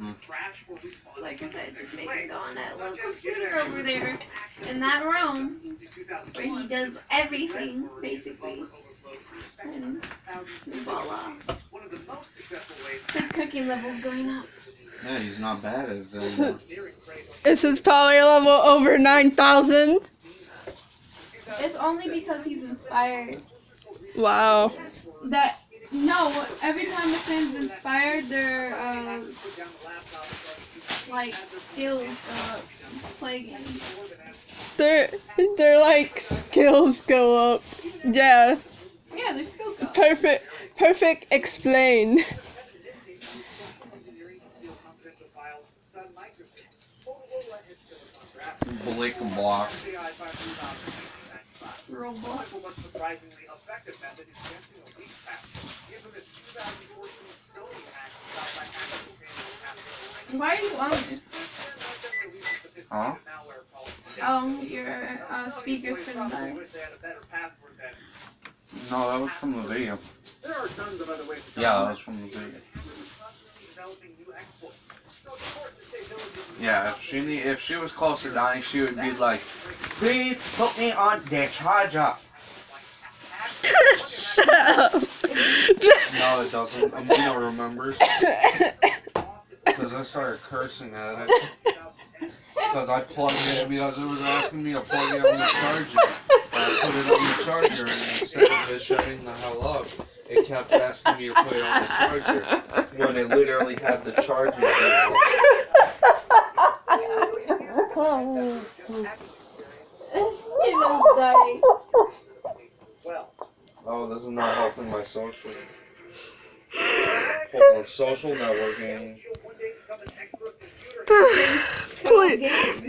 Mm. Like I said, just make him go on that little computer over there in that room where he does everything, basically. And voila. His cooking level's going up. Yeah, he's not bad at it anymore. Is his power level over 9,000? It's only because he's inspired. Wow. That no, every time a fan's inspired, their like skills go up. Play games. Their like skills go up. Yeah. Yeah, their skills go up. Perfect explained. Blick block. Robot. Why are you on this? Huh? Your speakers couldn't die. No, that was from the video. Yeah, that was from the video. Yeah, if she was close to dying, she would be like, "Please put me on the charger." Shut up. No, it doesn't. Amina remembers. Because I started cursing at it. Because I plugged it because it was asking me to plug it on the charger. I put it on the charger, and instead of it shutting the hell up, it kept asking me to put it on the charger. When it literally had the charger there. He was dying. Oh, this is not helping my social. Hold on, social networking.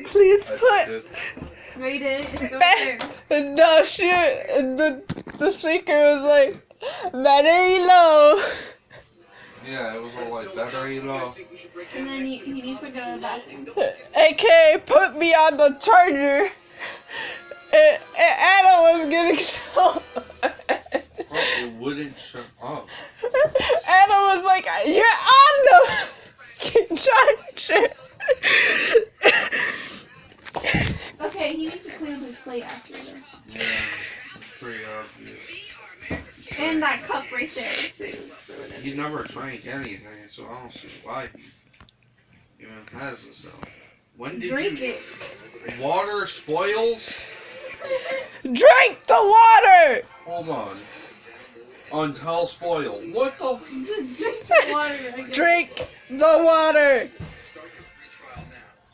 Please put. No, you didn't. It's over there. No, the speaker was like, battery low. Yeah, it was all like battery low. And then he needs to go to the bathroom. AKA, put me on the charger. And Anna was getting so. It wouldn't shut up. Anna was like, "You're on the charger." Okay, he needs to clean up his plate after this. Yeah, pretty obvious. And that cup right there, too. He never drank anything, so I don't see why he even has this though. When did Drink you... it. Water spoils? Drink the water! Hold on. Until spoiled. What the f... Just drink the water. I guess. Drink the water!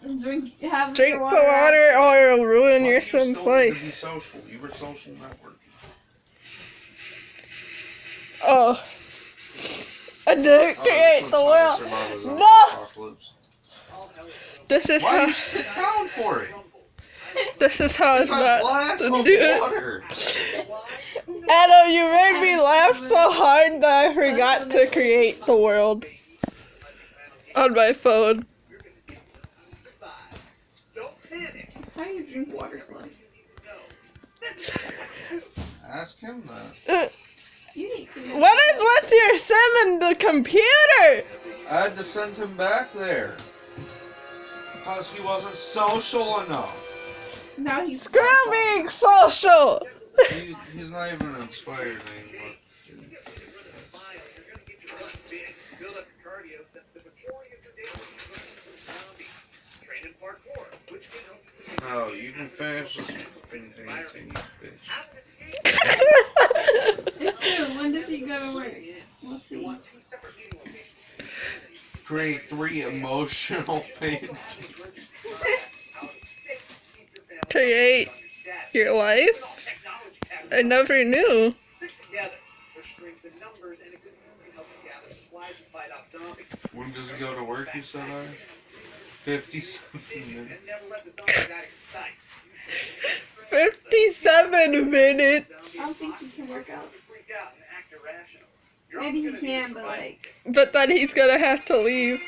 Drink the water or it'll ruin your son's You life. be social. You were social networking. Oh. I didn't create the world. No! This is Why how. you sit down for it? This is how it's It's a not glass to of do it. water. Adam, you made me laugh so hard that I forgot to create the world on my phone. How do you drink water slowly? Ask him that. You need to know. What is with your sim and the computer? I had to send him back there. Because he wasn't social enough. Now he's Screw being social. He's not even inspired anymore. Oh, you can finish this fucking thing, you bitch. It's true. When does he go to work? We'll see. Create 3 emotional paintings. Create your life? I never knew. When does he go to work, you said, 57 minutes. 57 minutes. I don't think he can work out. Maybe he can, but like... But then he's gonna have to leave.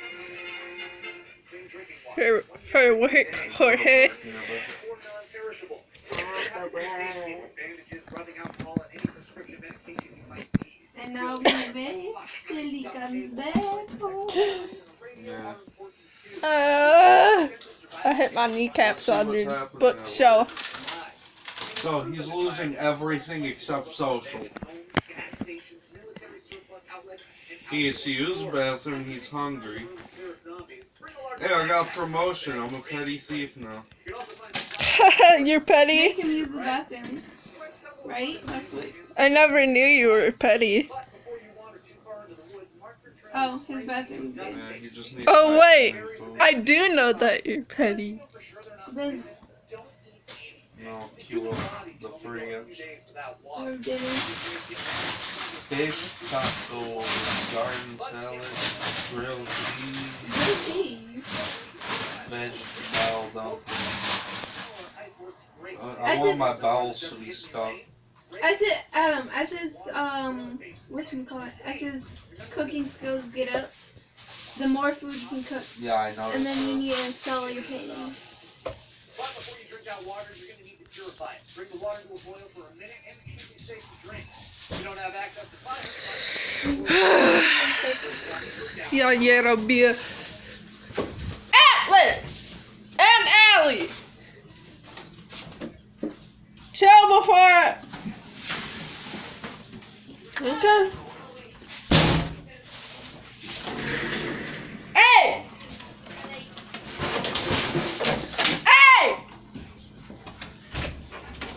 For work, Jorge. And now we wait till he comes back home. Yeah. I hit my kneecaps See on what's your happening bookshelf. So he's losing everything except social. He gets to use the bathroom, he's hungry. Hey, I got a promotion, I'm a petty thief now. You're petty? Make him use the bathroom. Right? That's what. I never knew you were petty. Oh, his bathroom's good. Yeah, he just needs Oh wait, hygiene and food. I do know that you're petty. Then No, queue up the fridge. or dinner. Fish, tacos, garden salad, grilled cheese, Blue cheese. vegetable dumplings. I That's want my just- bowels to be stuck. As his Adam, as his as his cooking skills get up, the more food you can cook, Yeah, I know. and then you need to sell your paintings. Yeah, it'll be a Atlas and Allie. Chill before. Okay. Hey! Hey!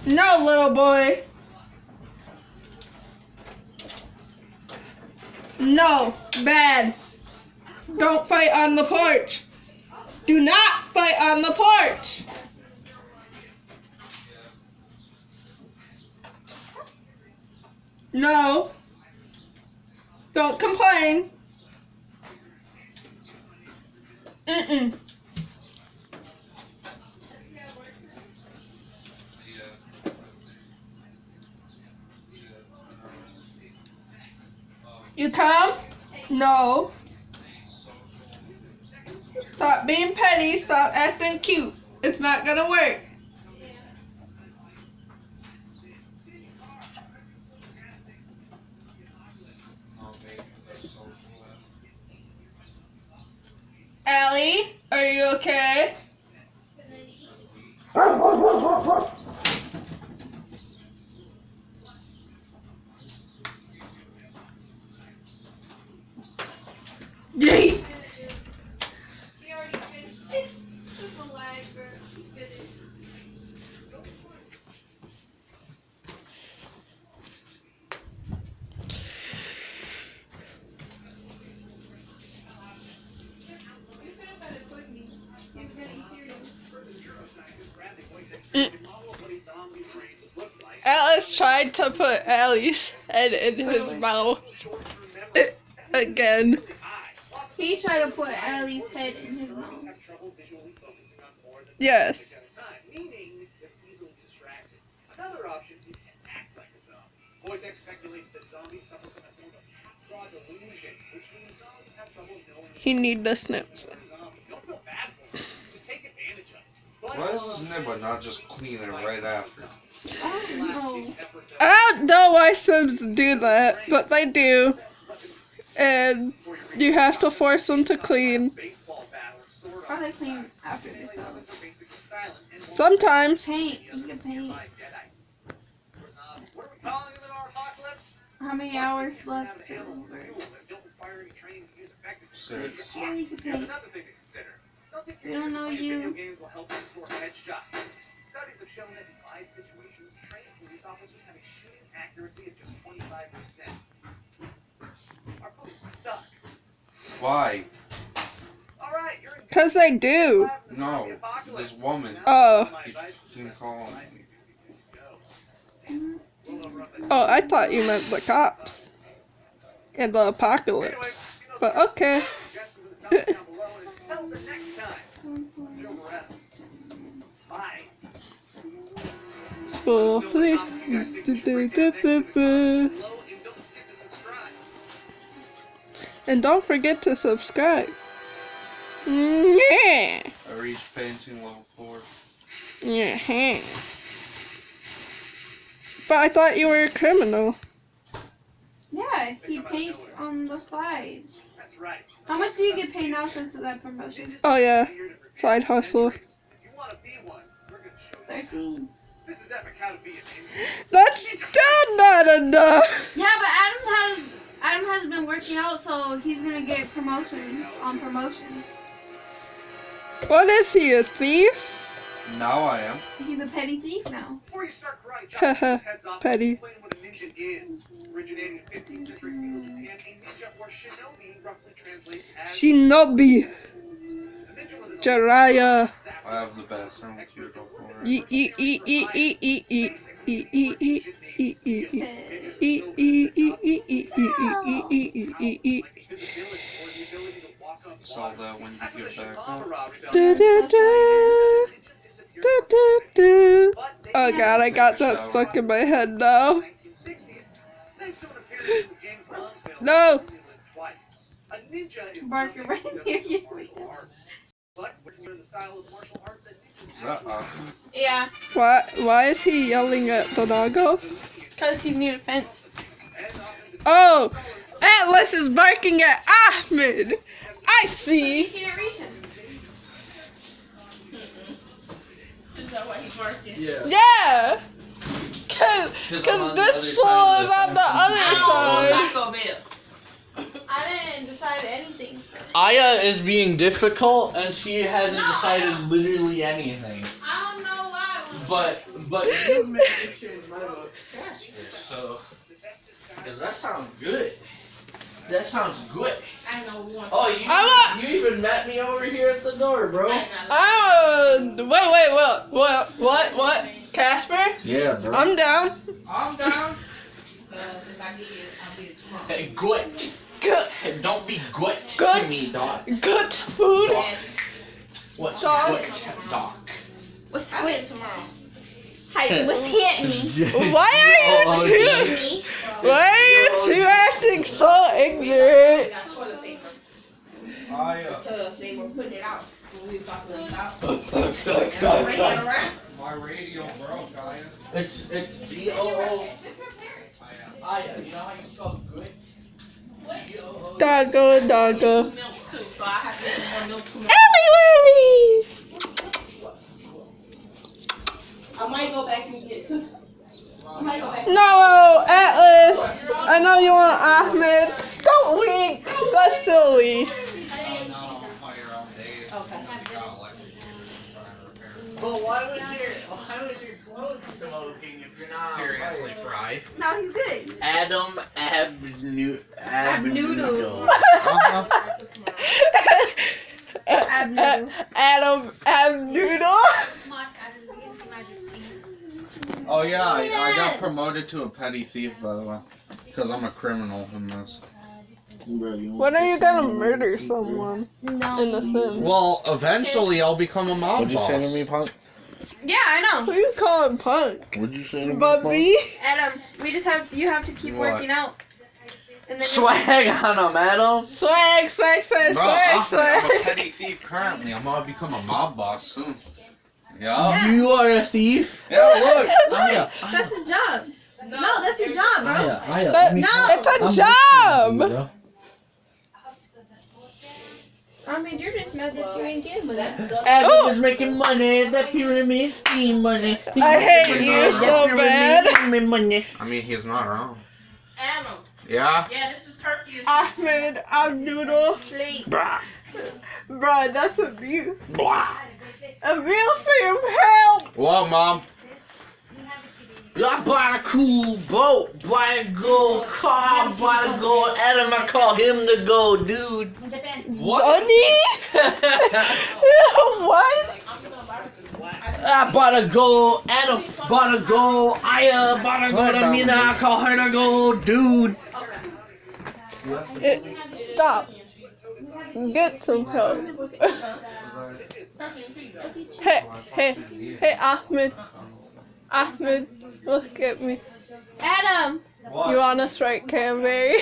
No, little boy. No, bad. Don't fight on the porch. Do not fight on the porch. No. Don't complain. Mm-mm. You come? No. Stop being petty. Stop acting cute. It's not gonna work. Allie, are you okay? Yeet. He already finished. It's a lag, bro. He finished. Atlas tried to put Allie's head in his mouth again. He tried to put Allie's head in his mouth. Yes. Another option is to act like a zombie. Wojtek speculates that zombies suffer from a form of draw delusion, which means zombies have trouble knowing He need the snips. they're a zombie. Don't feel bad for them. Just take advantage of it. Why is this nibba not just clean it right after? I don't know. I don't know why Sims do that, but they do. And you have to force them to clean. Probably clean after themselves. Sometimes. Paint. You can paint. How many hours left till work? 6. Yeah, you can paint. We don't know you. Studies have shown that in 5 situations, trained police officers have a shooting accuracy of just 25%. Our police suck. Why? All right, you're in. Because they do. No, this woman Oh. keeps fucking calling me. Oh, I thought you meant the cops. And the apocalypse. But okay. Spoofly. And don't forget to subscribe. Yeah. I reached painting level 4. Yeah. But I thought you were a criminal. Yeah, he paints on the side. That's right. How much do you get paid now since that promotion? Oh yeah, side hustle. You want to be one? We're gonna show you. 13. This is epic how to be a ninja. That's still not enough. Yeah, but Adam has been working out, so he's gonna get promotions on promotions. What is he, a thief? Now I am. He's a petty thief now. Before you start karate chopping heads off, Petty. let's explain what a ninja is. Originating in 15th century feudal Japan, a ninja or shinobi roughly translates as Shinobi. a ninja was an Jiraiya. assassin. I have the best. I don't care about more. E e e e e e e e e e e e e e. Saw that when you get back up. Do do do. Do do do. Oh god, I got that stuck in my head now. No. Barker right near you. Is that awesome? Yeah, Why is he yelling at the doggo? because he needs a fence. Oh, Atlas is barking at Ahmed. I see. He can't reach him. Is that why he's working? Yeah. Yeah. Cause this fool is on the other side. Taco Bell. I didn't decide anything, so. Aya is being difficult, and she hasn't decided literally anything. I don't know why. But you made me change my vote to Casper, so does that sound good? That sounds good. I know one. Oh, you even met me over here at the door, bro. What? Casper? Yeah, bro. I'm down. I'm down. If I get it, I'll get it tomorrow. Hey, good. Good. Hey, don't be good Good. to me, dog. Good food. Dog. What's Dog. good, dog? What's I'll get it squid? tomorrow. Hi, what's hitting me? Why are you two? Me? Why are you two acting so ignorant? I got toilet paper I because they were putting it out when we were talking about it. And I ran it around. my radio broke. It's G-O-O. Aya, you know how you spell good? G-O-O. Doggo. Milks too, so I have to get some more milk too. Ellie. I might go back and get two. I might go back. No, Atlas. I know you want Ahmed. Don't wink. That's silly. But why was your clothes smoking if you're not Seriously, Fry? No, he's good. Adam Abnoodle. Adam Abnoodle. Oh yeah, I got promoted to a petty thief, by the way, because I'm a criminal in this. When are you gonna murder someone No. in The Sims? Well, eventually I'll become a mob What'd you boss. say to me, punk? Yeah, I know. Who you calling punk? What'd you say to me, Bubby? Adam, you have to keep What? working out. And then Swag on him, Adam. Swag. Bro, I'm a petty thief currently. I'm gonna become a mob boss soon. Yeah. You are a thief. Yeah, look. Aya, That's his job. No, that's his job, bro. Aya, That- let me no, talk. it's a I'm job. listening to you, bro. I mean, you're just mad that you ain't getting with that. Adam Oh. is making money, that pyramid scheme money. I hate you so bad. Money. I mean, he's not wrong. Adam. Yeah. Yeah, this is turkey. Ahmed Abnoodle. Sleep. Bruh. Bro, that's abuse. Blah. Abuse him, help! Well, Mom. I bought a cool boat, bought a gold car, bought a gold Adam. I call him the gold dude. What? Bunny? What? I bought a gold Adam, bought a gold Aya, bought a gold Amina. I call her the gold dude. Stop. Get some help. Hey, Ahmed. Ahmed, look at me. Adam. What? You want a straight cranberry?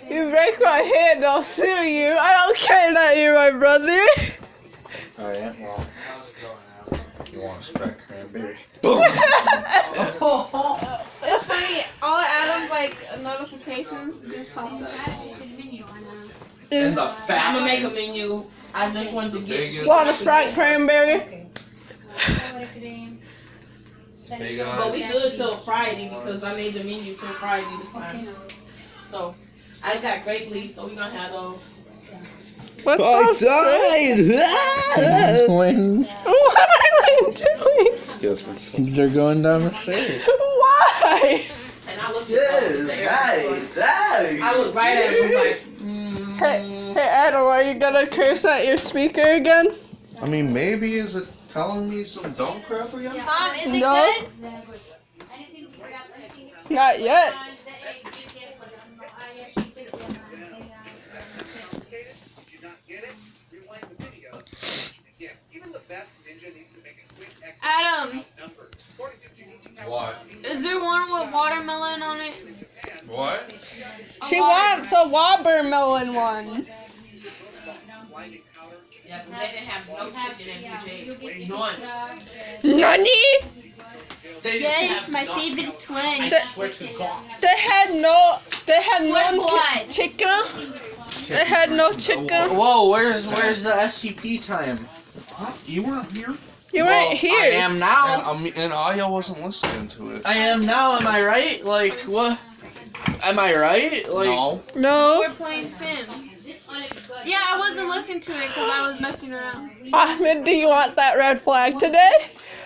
You break my hand, I'll sue you. I don't care that you're my brother. Alright, well, you want a spec cranberry? Boom. notifications just popped up. In the I'm fat. gonna make a menu. I just wanted to get. Want a Sprite cranberry? Hey But we guys. good till Friday because I made the menu till Friday this time. So I got grape leaves, so we're gonna have those. What the died! Twins. What are they doing? They're going down the stairs. Why? And I looked at I looked right at it and was like, Hey Adam, are you gonna curse at your speaker again? I mean, maybe is it telling me some dumb crap again? Mom, is it No. good? Not yet. Did you not get it? Rewind the video. Yeah, even the best ninja needs to make a quick exit. Adam, Outnumbered. According to Junichi What? is there one with watermelon on it? What? She wants a watermelon one. blinding powder. yeah, 'cause they didn't have no chicken in BJ. None. Nani? Yes, my favorite twin. Swear to God. They had no blood. chicken. They had no chicken. Whoa, where's the SCP time? Huh? You weren't here? You weren't I here. am now. And Aya wasn't listening to it. I am now. Am I right? Like what? Am I right? Like No. No. We're playing Sims. Yeah, I wasn't listening to it because I was messing around. Ahmed, do you want that red flag today?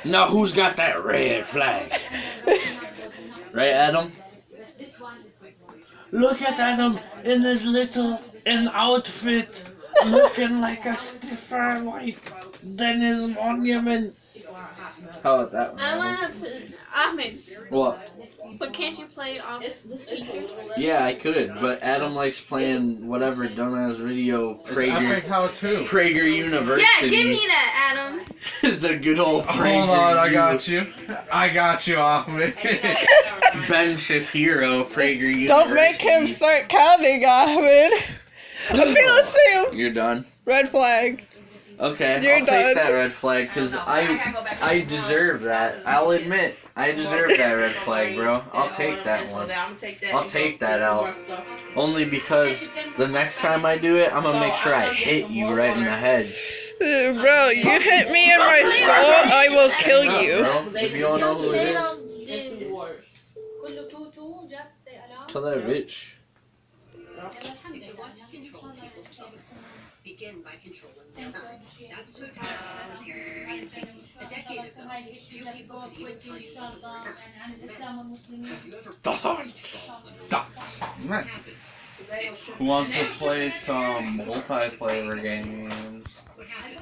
No, who's got that red flag? Right, Adam? Look at Adam in his little outfit, looking like a stiffer white than his monument. How about that one? I Adam? want to put Ahmed, What? but can't you play off the speaker? Yeah, I could, but Adam likes playing whatever dumbass video Prager, how to. Prager University. Yeah, give me that, Adam. The good old Prager. Hold on, I got you. I got you off me. Ben Shapiro, Prager University. Don't make him start counting, Ahmed. I feel the same. You're done. Red flag. Okay, You're I'll done. take that red flag because I deserve that. I'll admit I deserve that red flag, bro. I'll take that one. I'll take that out. Only because the next time I do it, I'm gonna make sure I hit you right in the head. Bro, you hit me in my skull, I will kill Hang up, you. bro. If you don't know who it is, tell that bitch. If you want to control people's thoughts, begin by controlling their thoughts. That's totalitarian thinking. A decade ago, few people could even tell you what the word thoughts meant. Have you ever Thoughts. what happens? Who wants to play some multiplayer games? What happens?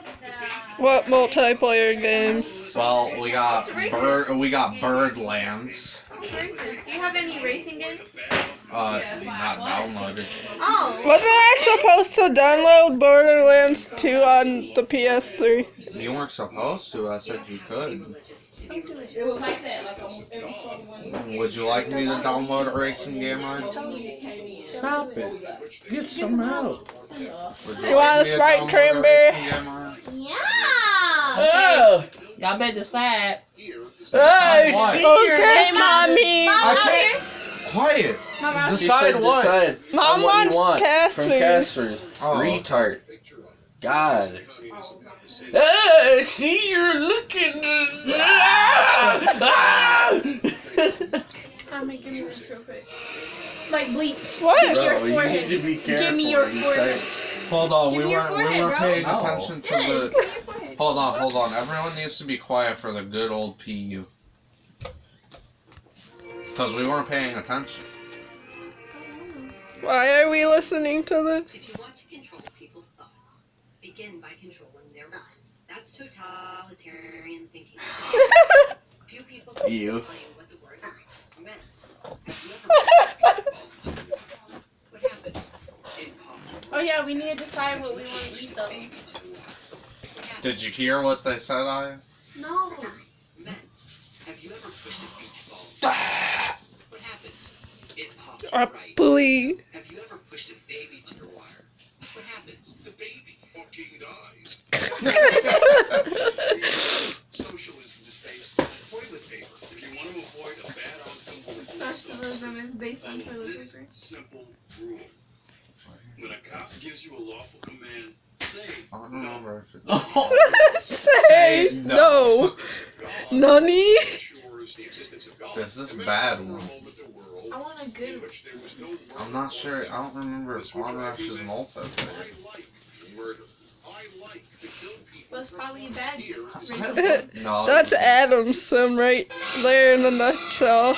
What multiplayer games? Well, we got Birdlands. Racist. Do you have any racing games? Not downloaded. Oh. Wasn't I supposed to download Borderlands 2 on the PS3? You weren't supposed to. I said you Be could. religious. To be It religious. was like that, like almost every single one. Would you like me to download a racing game on? Stop it. Get some help. Would You want a me to Sprite download cranberry? racing game on? Yeah. Oh, Y'all better decide. I What? see your Okay, mommy. Mom, I out can't- here. Quiet. Mom, out She here. Decide said what? decide Mom on what you wants want Casper's. from Casper's. Oh. Retard. God. See, you're looking. I'm making this real quick. Like bleach. What? Give me your Bro, you forehead. need to be careful. Give me your retard. forehead. Hold on, Give we me your weren't forehead, bro. paying No. attention to Yes, give me the. your forehead. Hold on. Everyone needs to be quiet for the good old PU. Because we weren't paying attention. Why are we listening to this? If you want to control people's thoughts, begin by controlling their thoughts. That's totalitarian thinking. Few people can You. tell you what the word thoughts meant. What happens? It pops. Oh yeah, we need to decide what we want to eat though. What happens? Did you hear what they said, Aya? No. Thoughts meant. Have you ever pushed a beach ball? What happens? It pops right. Please. Have you ever pushed a baby underwater? What happens? The baby fucking dies. Socialism is based on toilet paper. If you want to avoid a bad outcome, socialism is based on toilet This paper. simple rule. When a cop gives you a lawful command, say I don't remember if it's Say no. Nani? There's this bad one. I want a good one. I'm not sure. I don't remember if Onrush's multiplayer. That's probably a bad No. That's Adam's sim right there in a nutshell.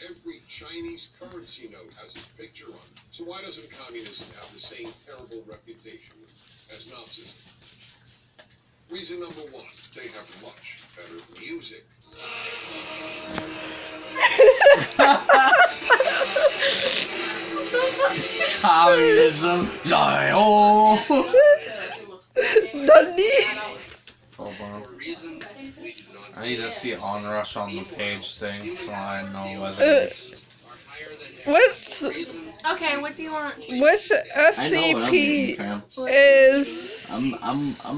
Every Chinese currency note has his picture on it. So why doesn't communism have the same terrible reputation as Nazism? Reason number one, they have much better music. Communism, Zion. Nani? Hold on. I need to see Onrush on the page thing so I know whether it's... Which Okay, what do you want? which I know what I'm SCP eating, fam. is? I'm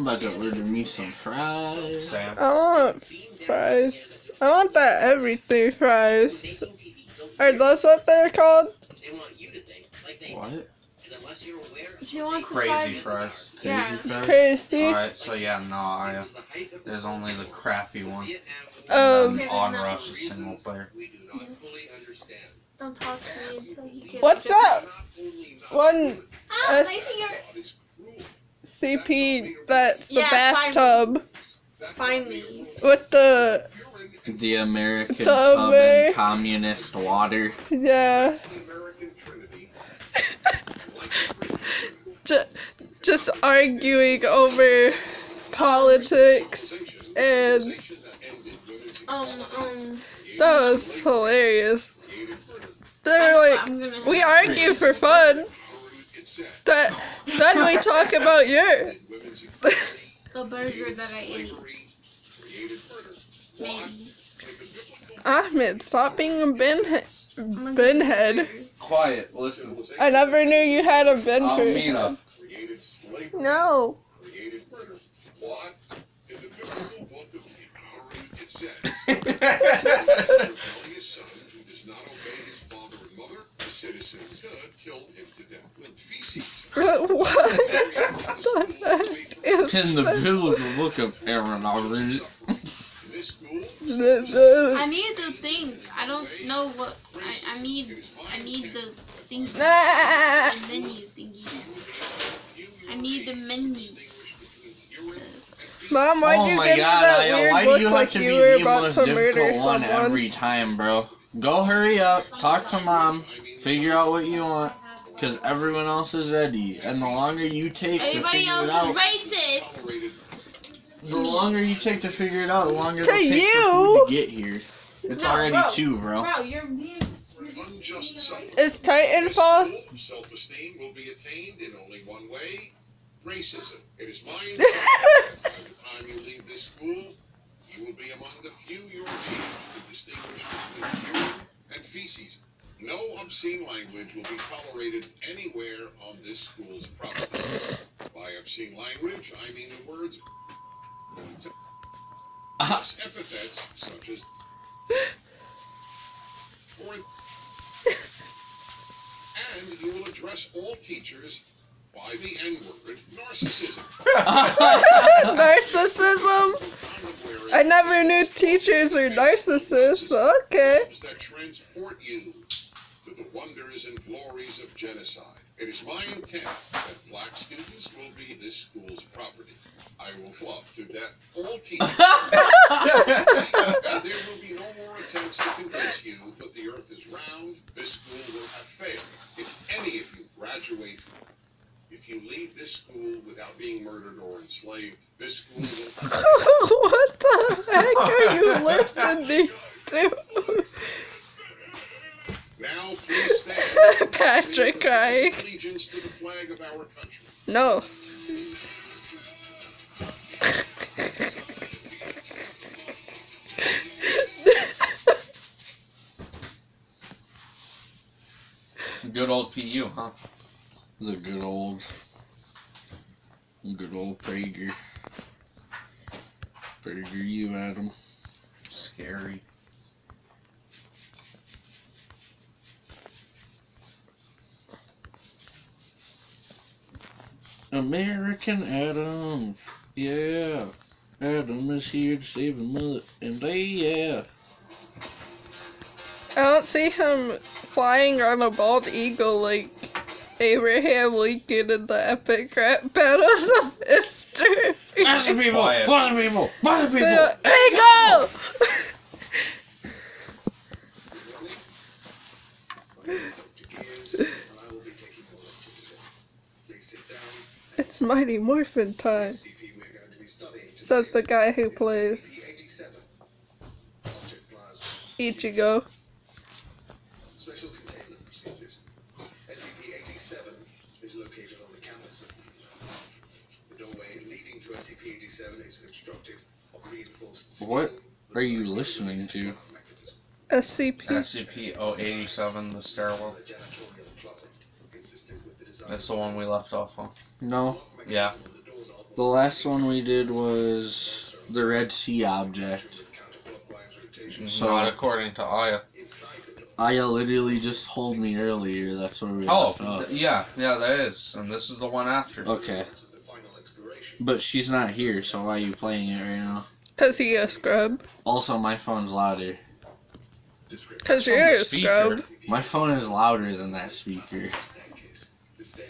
about to order me some fries. Sam. I want fries. I want that everything fries. Are those what they're called? They want you to think like they What? and unless you're aware She wants to Crazy fry. fries. Yeah. Crazy fries? Crazy. Alright, so yeah, no, there's only the crappy one. Onrush is single player. we do not fully understand. Don't talk to me until you get. What's that one Ah, my finger. CP that's the Yeah, bathtub Finally. with the The American The tub Amer- and communist water. yeah. Just arguing over politics, and that was hilarious. They're like, we argue for fun. Then we talk about your. The burger that I ate. Maybe. Ahmed, stop being a binhead. Quiet, listen. I never knew you had a bin for Mina. No. What? In the biblical book of Deuteronomy, it says, rebellious son who does not obey his father and mother, the citizens could kill him to death with feces. What the heck is In the biblical book of Aaron already. I need the thing. I don't know what. I need the thing. The menu thingy. I need the menu. Mom, why'd Oh you my give me god, that Aya, weird why do look you have like to you be were the about most to murder difficult one someone? every time, bro? Go hurry up, talk to mom, figure out what you want, because everyone else is ready. And the longer you take to Everybody figure else it is out, racist. the longer you take to figure it out, the longer To it'll take you? for food to get here. It's No, already bro. 2, bro. Bro, you're being. Unjust suffering. Is Titanfall? Self-esteem will be attained in only one way: racism. It is my intent that by the time you leave this school, you will be among the few your age to distinguish between urine and feces. No obscene language will be tolerated anywhere on this school's property. By obscene language, I mean the words plus epithets such as and you will address all teachers by the N-word, narcissism. Narcissism? I never knew teachers were narcissists, but okay. That transport you to the wonders and glories of genocide. It is my intent that black students will be this school's property. I will love to death all teachers. And there will be no more attempts to convince you that the earth is round. This school will have failed. If any of you graduate, if you leave this school without being murdered or enslaved, this school will What the heck are you listening to? now please stand. Patrick crying. Allegiance to the flag of our country. No. Good old PU, huh? The good old Prager. Prager you, Adam. Scary. American Adam. Yeah. Adam is here to save the mother. And yeah. I don't see him flying on a bald eagle like Abraham Lincoln in the epic rap battles of history. Bother people! Quiet. Bother people! Bother people! Eagle! It's Mighty Morphin time, says the guy who plays Ichigo. Special containment procedures. SCP-87 is located on the campus. The doorway leading to SCP-87 is constructed of reinforced steel. What are you listening to? SCP. SCP-087, the stairwell. That's the one we left off on. No. Yeah. The last one we did was the Red Sea object. So- Not according to Aya. Aya literally just told me earlier that's where we left off. Yeah, that is. And this is the one after. Okay. But she's not here, so why are you playing it right now? Cause he a scrub. Also, my phone's louder. Cause you're a scrub. My phone is louder than that speaker.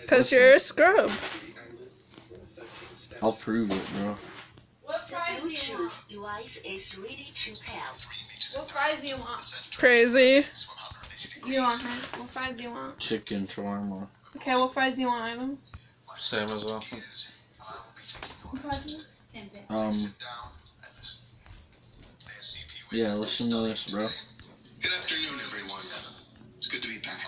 Cause you're a scrub. I'll prove it, bro. What fries do you want? Bluetooth device is ready to pair. What fries do you want? Crazy. You want her? What fries do you want? Chicken shawarma. Okay, what fries do you want, Ivan? Same as well. What fries do you want? Yeah, listen to this, bro. Good afternoon, everyone. It's good to be back.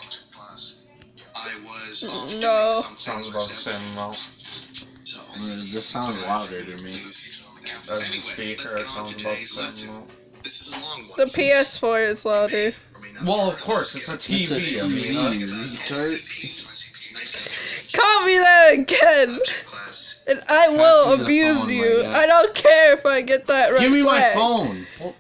I was off doing No. something Sounds about the same amount. This sounds louder to me. As the speaker, it sounds about the same amount. This is a long one. The PS4 is louder. Well, of course, it's a TV. It's a TV, I mean, retard. Call me that again, and I will Pass me the abuse phone, you. my guy. I don't care if I get that red Give me my flag. phone! hold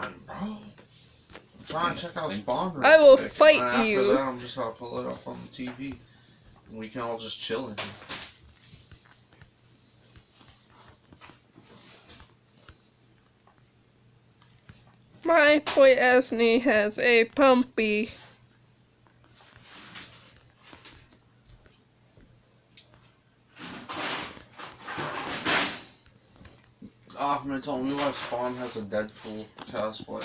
on, bro. I'm trying to check out Spawn real I will quick, fight and after you. that, I'm just gonna pull it up on the TV. And we can all just chill in here. My boy Esney has a pumpy. Ahmed told me why Spawn has a Deadpool cosplay.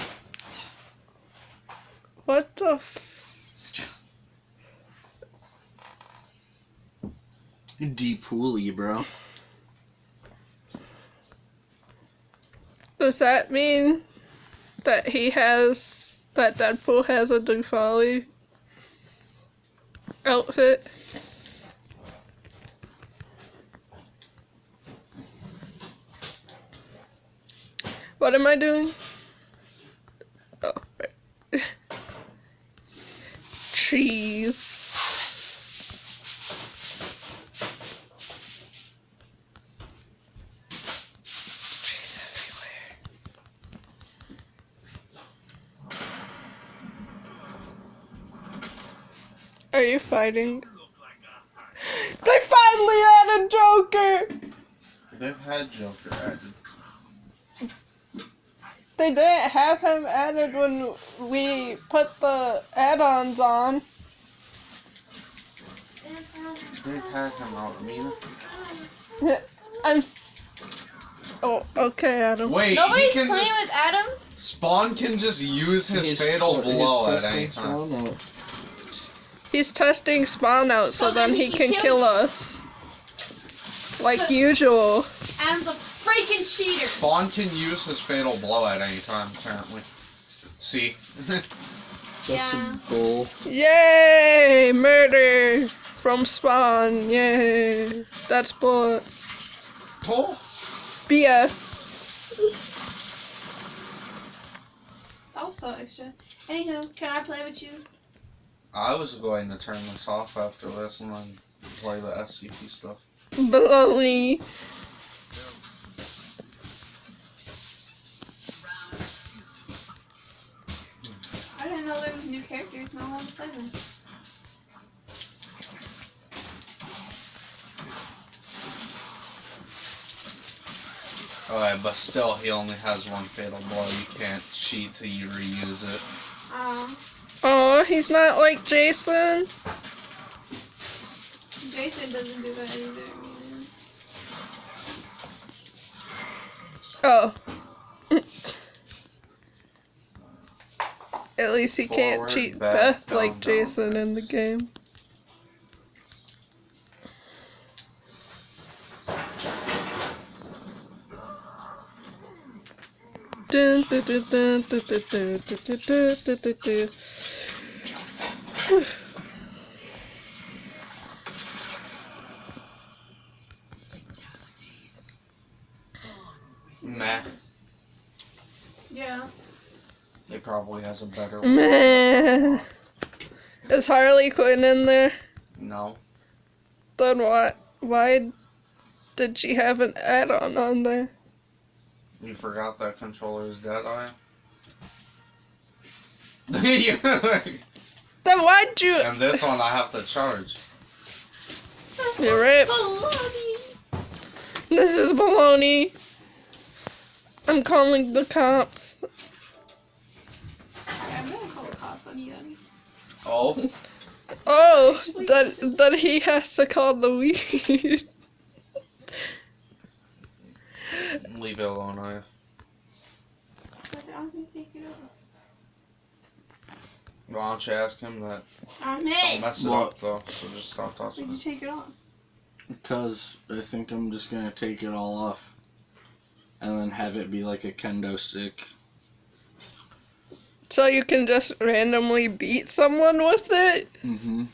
What the D-Pooly, bro. Does that mean that that Deadpool has a Dufali outfit? What am I doing? Oh, right. Cheese. Cheese everywhere. Are you fighting? They finally had a Joker! They've had Joker added. They didn't have him added when we put the add-ons on. They've had him out, Mina. Oh, okay, Adam. Wait, Nobody's he can playing just, with Adam? Spawn can just use his fatal blow at any time. He's testing Spawn out so then he can kill us. Like usual. Adam's a freaking cheater. Spawn can use his fatal blow at any time, apparently. See? That's a bull. Yay! Murder from Spawn. Yay. That's bull. Oh, BS. That was so extra. Anywho, can I play with you? I was going to turn this off after this and then play the SCP stuff. Baloney. I didn't know there was new characters. Now I want to play them. Alright, but still, he only has one fatal blow. You can't cheat till you reuse it. Oh, he's not like Jason. Jason doesn't do that either. Oh. At least he can't Forward, cheat back, Beth down, like down, Jason in the X. game. Dun, dun, dun, dun, dun, dun, dun, dun, dun, dun, dun, dun. Meh. Yeah. He probably has a better one. Meh. Is Harley Quinn in there? No. Then what? Why did she have an add-on on there? You forgot that controller is dead, are you? Then why'd you? And this one I have to charge. You're right. Baloney. This is baloney. I'm calling the cops. I'm gonna call the cops on you then. Oh? Oh, that he has to call the weed. Leave it alone, are you? But I'm gonna take it off. Why don't you ask him that? I'm Don't it. mess it What? up, though, so just stop touching Why'd you it. take it off? Because I think I'm just gonna take it all off. And then have it be like a kendo stick. So you can just randomly beat someone with it? Mm-hmm.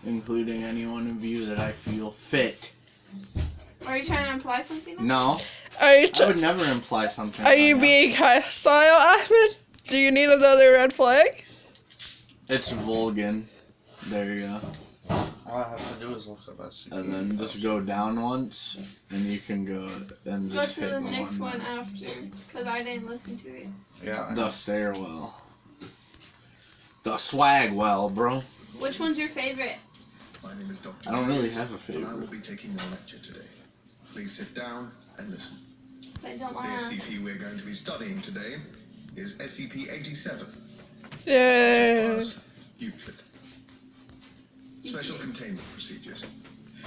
Including anyone of you that I feel fit. Are you trying to imply something? No, Are you? I would never imply something. Are you like that. being hostile, Ahmed? Do you need another red flag? It's Vulcan. There you go. All I have to do is look up SCP. And then just go down once, and you can go and Go just to hit the the next one one. after, because I didn't listen to it. Yeah. I The know. stairwell. The swagwell, bro. Which one's your favorite? My name is Dr. I don't really Hughes, have a and I favorite. will be taking your lecture today. Please sit down and listen. I don't The wanna. SCP we're going to be studying today is SCP-87. Yay. Class, Euclid. Special containment procedures.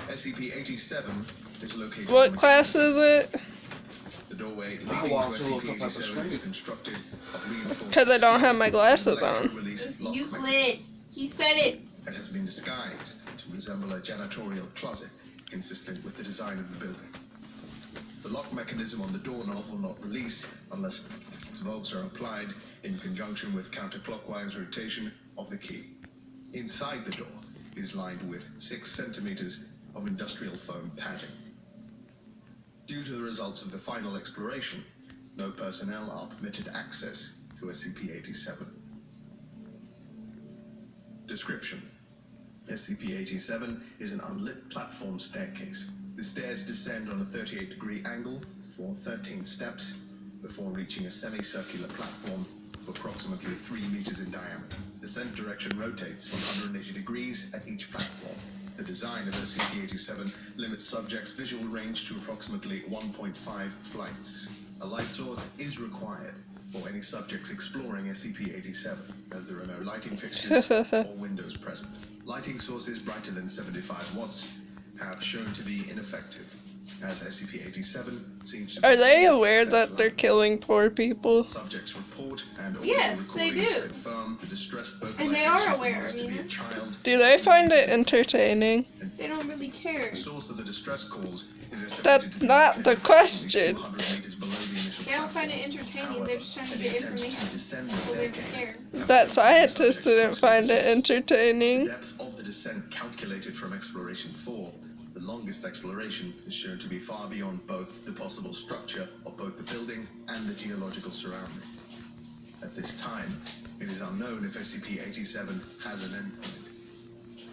SCP-87 is located. What within class the- is it? The doorway How leading long to to look up at the SCP-87 is screen? constructed of reinforced Because I don't have my glasses electric on. release It's lock Euclid. He said it. It has been disguised to resemble a janitorial closet, consistent with the design of the building. The lock mechanism on the doorknob will not release unless its bolts are applied in conjunction with counterclockwise rotation of the key. Inside the door is lined with 6 centimeters of industrial foam padding. Due to the results of the final exploration, no personnel are permitted access to SCP-87. Description: SCP-87 is an unlit platform staircase. The stairs descend on a 38-degree angle for 13 steps before reaching a semicircular platform of approximately 3 meters in diameter. Descent direction rotates 180 degrees at each platform. The design of SCP-87 limits subjects' visual range to approximately 1.5 flights. A light source is required for any subjects exploring SCP-87, as there are no lighting fixtures or windows present. Lighting sources brighter than 75 watts have shown to be ineffective, as SCP-87 seems to be Are they aware access that they're level. killing poor people? Subjects report and audio Yes, they recordings do. confirm the distressed And they are vocalization aware, appears to be you a know? child. Do they find it entertaining? They don't really care. The source of the distress calls is estimated That's to be not the located question. 200 meters below the initial They don't find it platform. entertaining. They're just trying to Any get attempts to information. descend the So they don't staircase care. have That put scientist subjects didn't close to find the it source. The entertaining. depth of the descent calculated from exploration 4, the longest exploration, is shown to be far beyond both the possible structure of both the building and the geological surrounding. At this time, it is unknown if SCP-87 has an endpoint.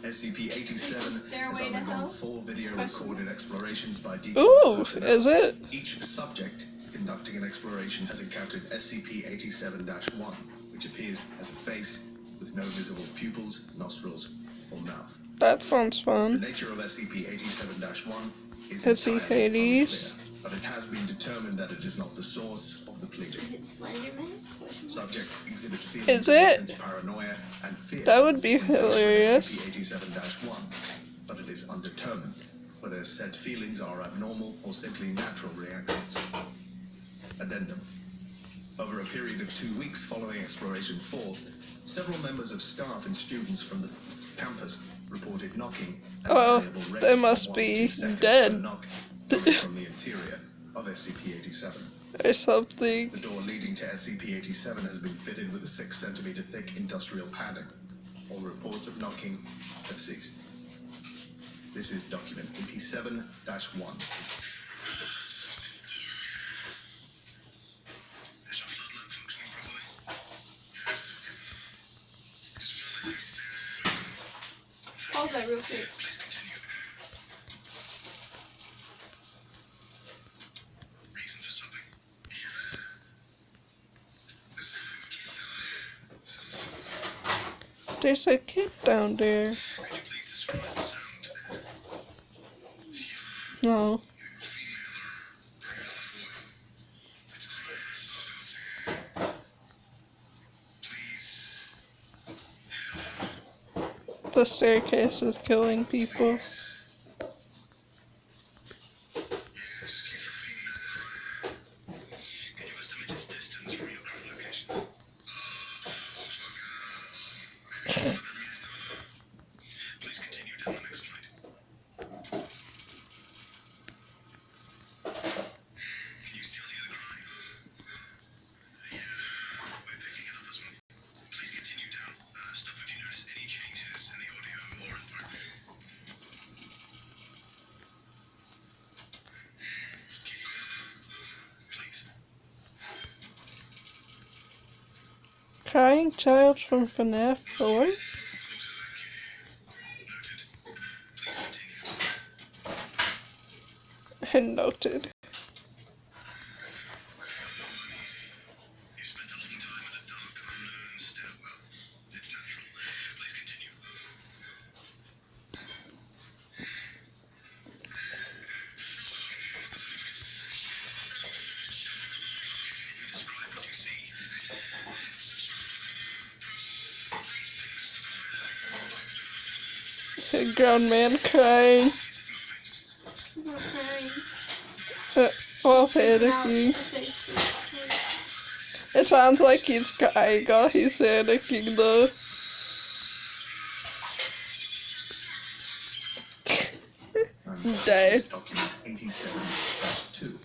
SCP-87 Is has the stairway to undergone hell? 4 video recorded explorations by Ooh, personnel. is it? Each subject conducting an exploration has encountered SCP-87-1, which appears as a face with no visible pupils, nostrils, or mouth. That sounds The fun. nature of SCP-87-1 is Is he entirely Hades? unclear. but it has been determined that it is not the source of the bleeding. Is it Slenderman? Subjects exhibit Is feelings it? of intense paranoia and fear. That would be when faced with hilarious. SCP-87-1, but it is undetermined whether said feelings are abnormal or simply natural reactions. Addendum. Over a period of 2 weeks following Exploration 4, several members of staff and students from the campus reported knocking at a Oh, variable rate they of must 1 to be 2 seconds dead. per knock coming from the interior of SCP-87. Or something. The door leading to SCP-87 has been fitted with a 6 centimeter thick industrial padding. All reports of knocking have ceased. This is document 87-1. Pause that real quick. There's a kid down there. No. The staircase is killing people. Crying child from FNAF 4? And noted. A grown man crying. I'm not crying. While Freaking out. panicking. Okay, just- It sounds like he's crying while he's panicking though. Day. Document 87-2.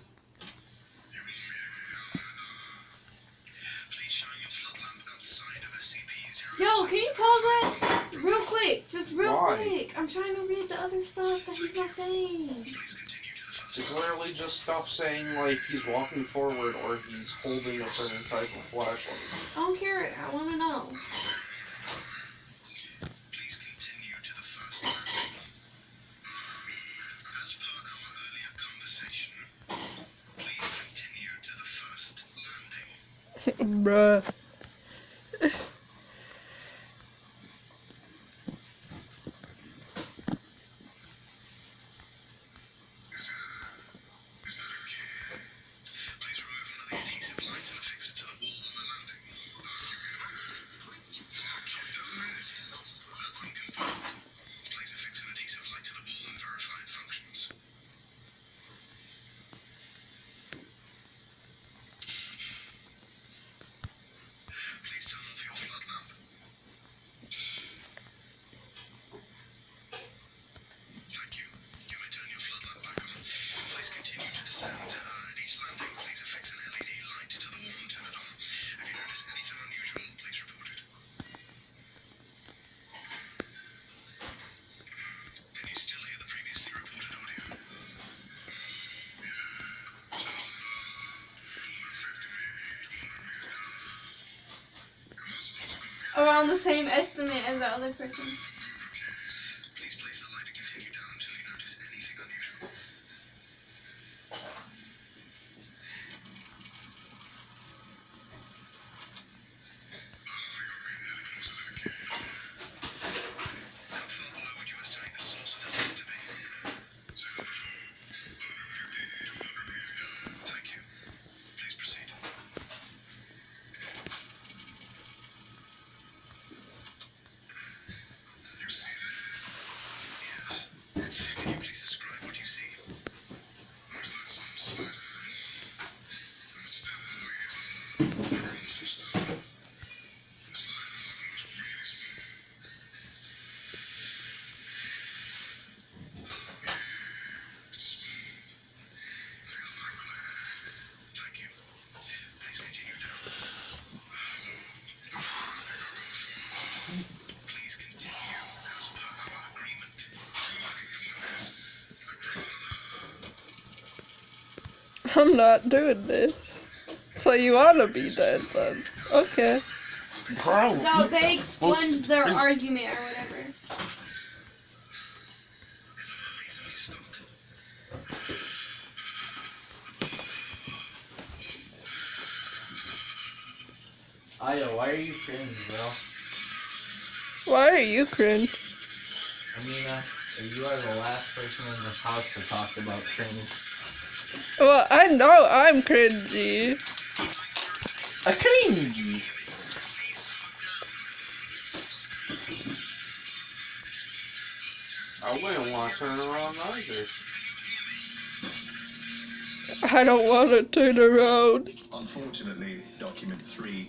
Yo, can you pause that? Real quick. Just real Why? quick. I'm trying to read the other stuff that he's not saying. It's literally just stuff saying like he's walking forward or he's holding a certain type of flashlight. I don't care. I want to know. Bruh. Around the same estimate as the other person. I'm not doing this. So you wanna be dead then? Okay. Bro, No, they expunged their argument or whatever. Aya, why are you cringe, bro? Why are you cringe? Amina, you are the last person in this house to talk about cringe. Well, I know I'm cringy. a cringy. I wouldn't want to turn around either. I don't want to turn around. Unfortunately, document 3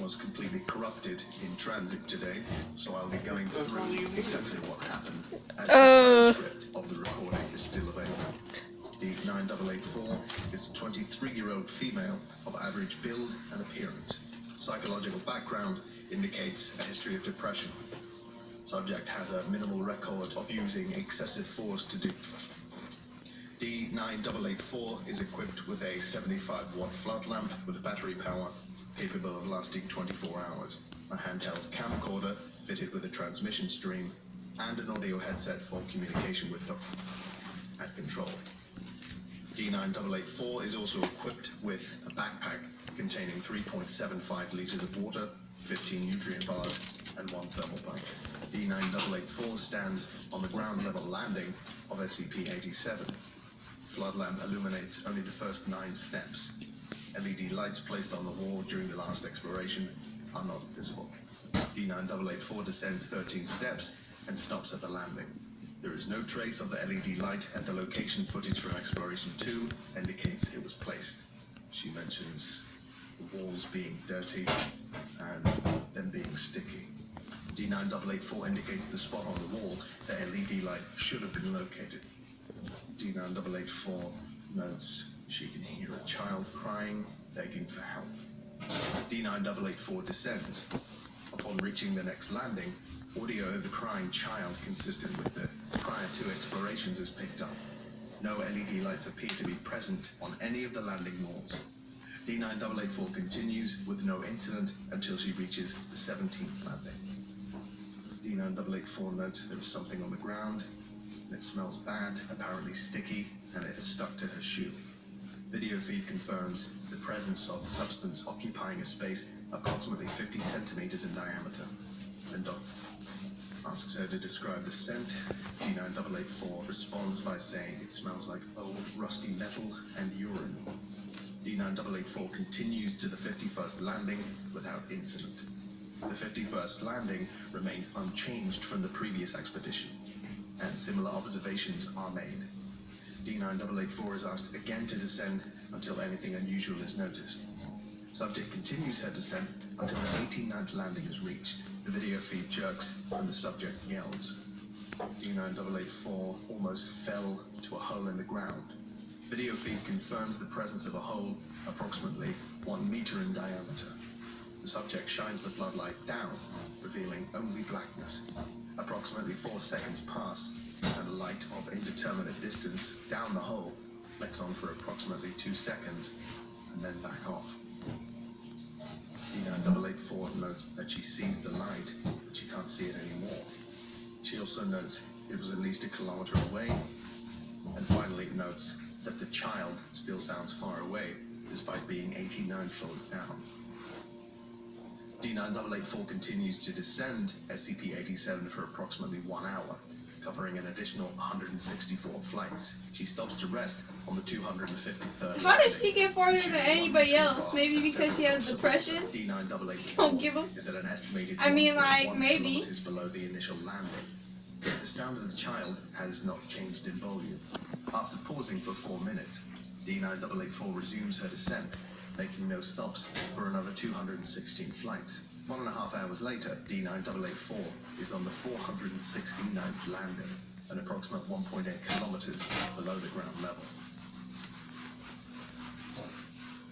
was completely corrupted in transit today, so I'll be going through exactly what happened as the transcript of the recording is still available. The 9884 is a 23-year-old female of average build and appearance. Psychological background indicates a history of depression. Subject has a minimal record of using excessive force to do. D9884 is equipped with a 75-watt flood lamp with battery power, capable of lasting 24 hours, a handheld camcorder fitted with a transmission stream, and an audio headset for communication with at control. D9884 is also equipped with a backpack containing 3.75 liters of water, 15 nutrient bars, and 1 thermal blanket. D9884 stands on the ground level landing of SCP-87. Flood lamp illuminates only the first 9 steps. LED lights placed on the wall during the last exploration are not visible. D9884 descends 13 steps and stops at the landing. There is no trace of the LED light at the location. Footage from Exploration 2 indicates it was placed. She mentions the walls being dirty and them being sticky. D9884 indicates the spot on the wall the LED light should have been located. D9884 notes she can hear a child crying, begging for help. D9884 descends. Upon reaching the next landing, audio of the crying child consistent with the prior 2 explorations is picked up. No LED lights appear to be present on any of the landing walls. D9884 continues with no incident until she reaches the 17th landing. D9884 notes there is something on the ground, and it smells bad, apparently sticky, and it is stuck to her shoe. Video feed confirms the presence of the substance occupying a space approximately 50 centimeters in diameter. And Doc asks her to describe the scent. D9884 responds by saying it smells like old rusty metal and urine. D9884 continues to the 51st landing without incident. The 51st landing remains unchanged from the previous expedition, and similar observations are made. D9884 is asked again to descend until anything unusual is noticed. Subject continues her descent until the 89th landing is reached. The video feed jerks and the subject yells. D9884 almost fell to a hole in the ground. Video feed confirms the presence of a hole approximately 1 meter in diameter. The subject shines the floodlight down, revealing only blackness. Approximately 4 seconds pass, and a light of indeterminate distance down the hole flicks on for approximately 2 seconds, and then back off. D9884 notes that she sees the light, but she can't see it anymore. She also notes it was at least 1 kilometer away, and finally notes that the child still sounds far away, despite being 89 floors down. D9884 continues to descend SCP-87 for approximately 1 hour, covering an additional 164 flights. She stops to rest on the 253rd. How does she get farther than anybody else? Maybe because she has depression? D9884 Don't give them. is at an estimated I mean, like, 1.1 maybe. kilometers below the initial landing. The sound of the child has not changed in volume. After pausing for 4 minutes, D9884 resumes her descent, making no stops for another 216 flights. 1.5 hours later, D9884 is on the 469th landing, an approximate 1.8 kilometers below the ground level.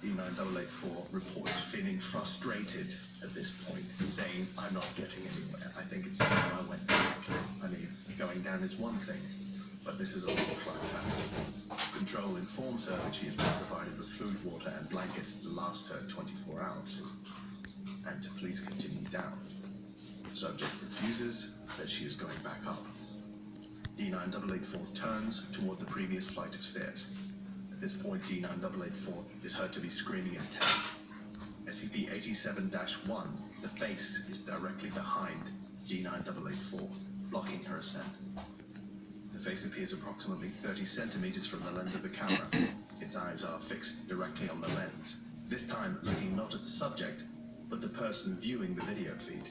D9884 reports feeling frustrated at this point, saying, "I'm not getting anywhere. I think it's time I went back. I mean, going down is one thing, But this is a long flight back. Control informs her that she has been provided with food, water, and blankets to last her 24 hours, and to please continue down. The subject refuses and says she is going back up. D9884 turns toward the previous flight of stairs. At this point, D9884 is heard to be screaming in terror. SCP-87-1, the face is directly behind D9884, blocking her ascent. The face appears approximately 30 centimeters from the lens of the camera. Its eyes are fixed directly on the lens, this time looking not at the subject, but the person viewing the video feed.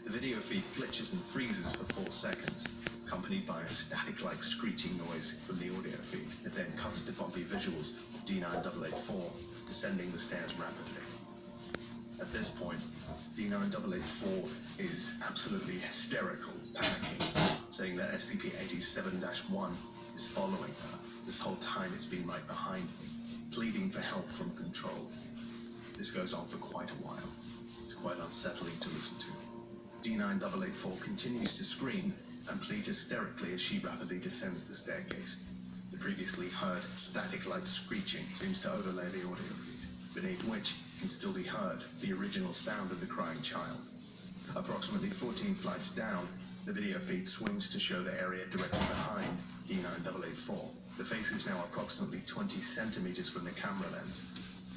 The video feed glitches and freezes for 4 seconds, accompanied by a static-like screeching noise from the audio feed. It then cuts to bumpy visuals of D9884 descending the stairs rapidly. At this point, D9884 is absolutely hysterical, panicking, saying that SCP-87-1 is following her. This whole time it's been right behind me, pleading for help from Control. This goes on for quite a while. It's quite unsettling to listen to. D9884 continues to scream and plead hysterically as she rapidly descends the staircase. The previously heard static-like screeching seems to overlay the audio feed, beneath which can still be heard the original sound of the crying child. Approximately 14 flights down, the video feed swings to show the area directly behind D9884. The face is now approximately 20 centimeters from the camera lens.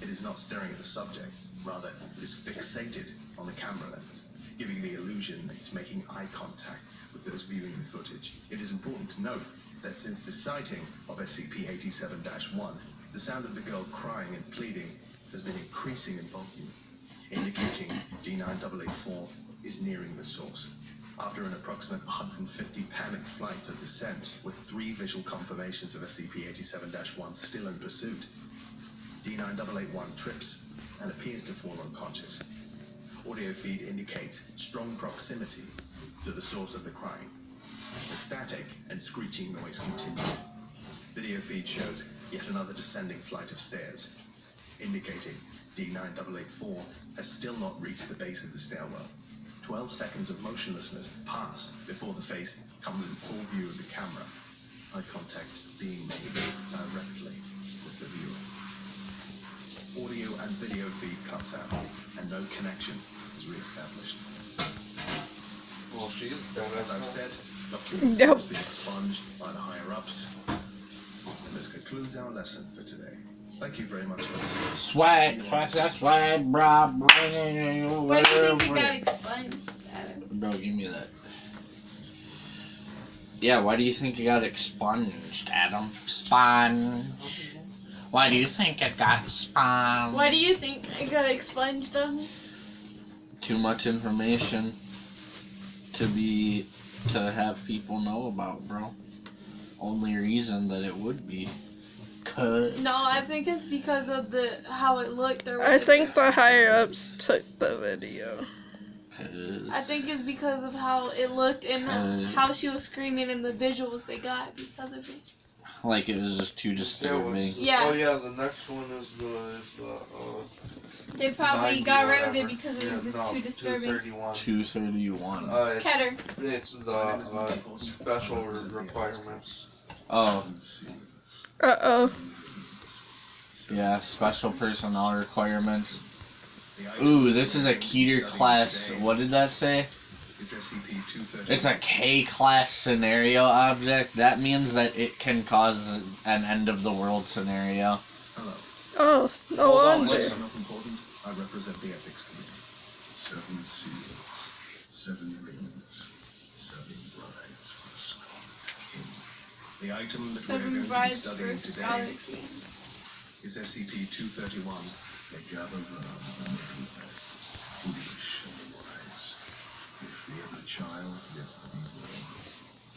It is not staring at the subject, rather it is fixated on the camera lens, giving the illusion it's making eye contact with those viewing the footage. It is important to note that since the sighting of SCP-87-1, the sound of the girl crying and pleading has been increasing in volume, indicating D9884 is nearing the source. After an approximate 150 panicked flights of descent, with 3 visual confirmations of SCP-87-1 still in pursuit, D9881 trips and appears to fall unconscious. Audio feed indicates strong proximity to the source of the crying. The static and screeching noise continue. Video feed shows yet another descending flight of stairs, indicating D9884 has still not reached the base of the stairwell. 12 seconds of motionlessness pass before the face comes in full view of the camera. Eye contact being made directly with the viewer. Audio and video feed cuts out, and no connection is re-established. Well, she's dead. As I've said, documents Yep. must be expunged by the higher-ups. And this concludes our lesson for today. Thank you very much for listening. Swag, brah. Why do you think it got expunged, Adam? Bro, give me that. Yeah, why do you think it got expunged, Adam? Sponge. Why do you think it got sponged? Why do you think it got expunged, Too much information to have people know about, bro. Only reason that it would be. No, I think it's because of how it looked. I think the higher ups took the video. I think it's because of how it looked and how she was screaming and the visuals they got because of it. Like it was just too disturbing. Yeah. Oh yeah, the next one is They probably 90 got or rid of it whatever. because it was just too disturbing. 231. Ketter. It's the special requirements. Oh. Uh-oh. Yeah, special personnel requirements. Ooh, this is a Keter class. What did that say? It's a K-class scenario object. That means that it can cause an end-of-the-world scenario. Oh, no Hold on, wonder. listen. I represent the ethics committee. 7 seals, 7 rings, 7 brides for Scarlet King. The item that we're 7 going to be brides for studying Scarlet today King. is SCP-231. They gather round and prepare, foolish and wise. They fear the child yet to be born,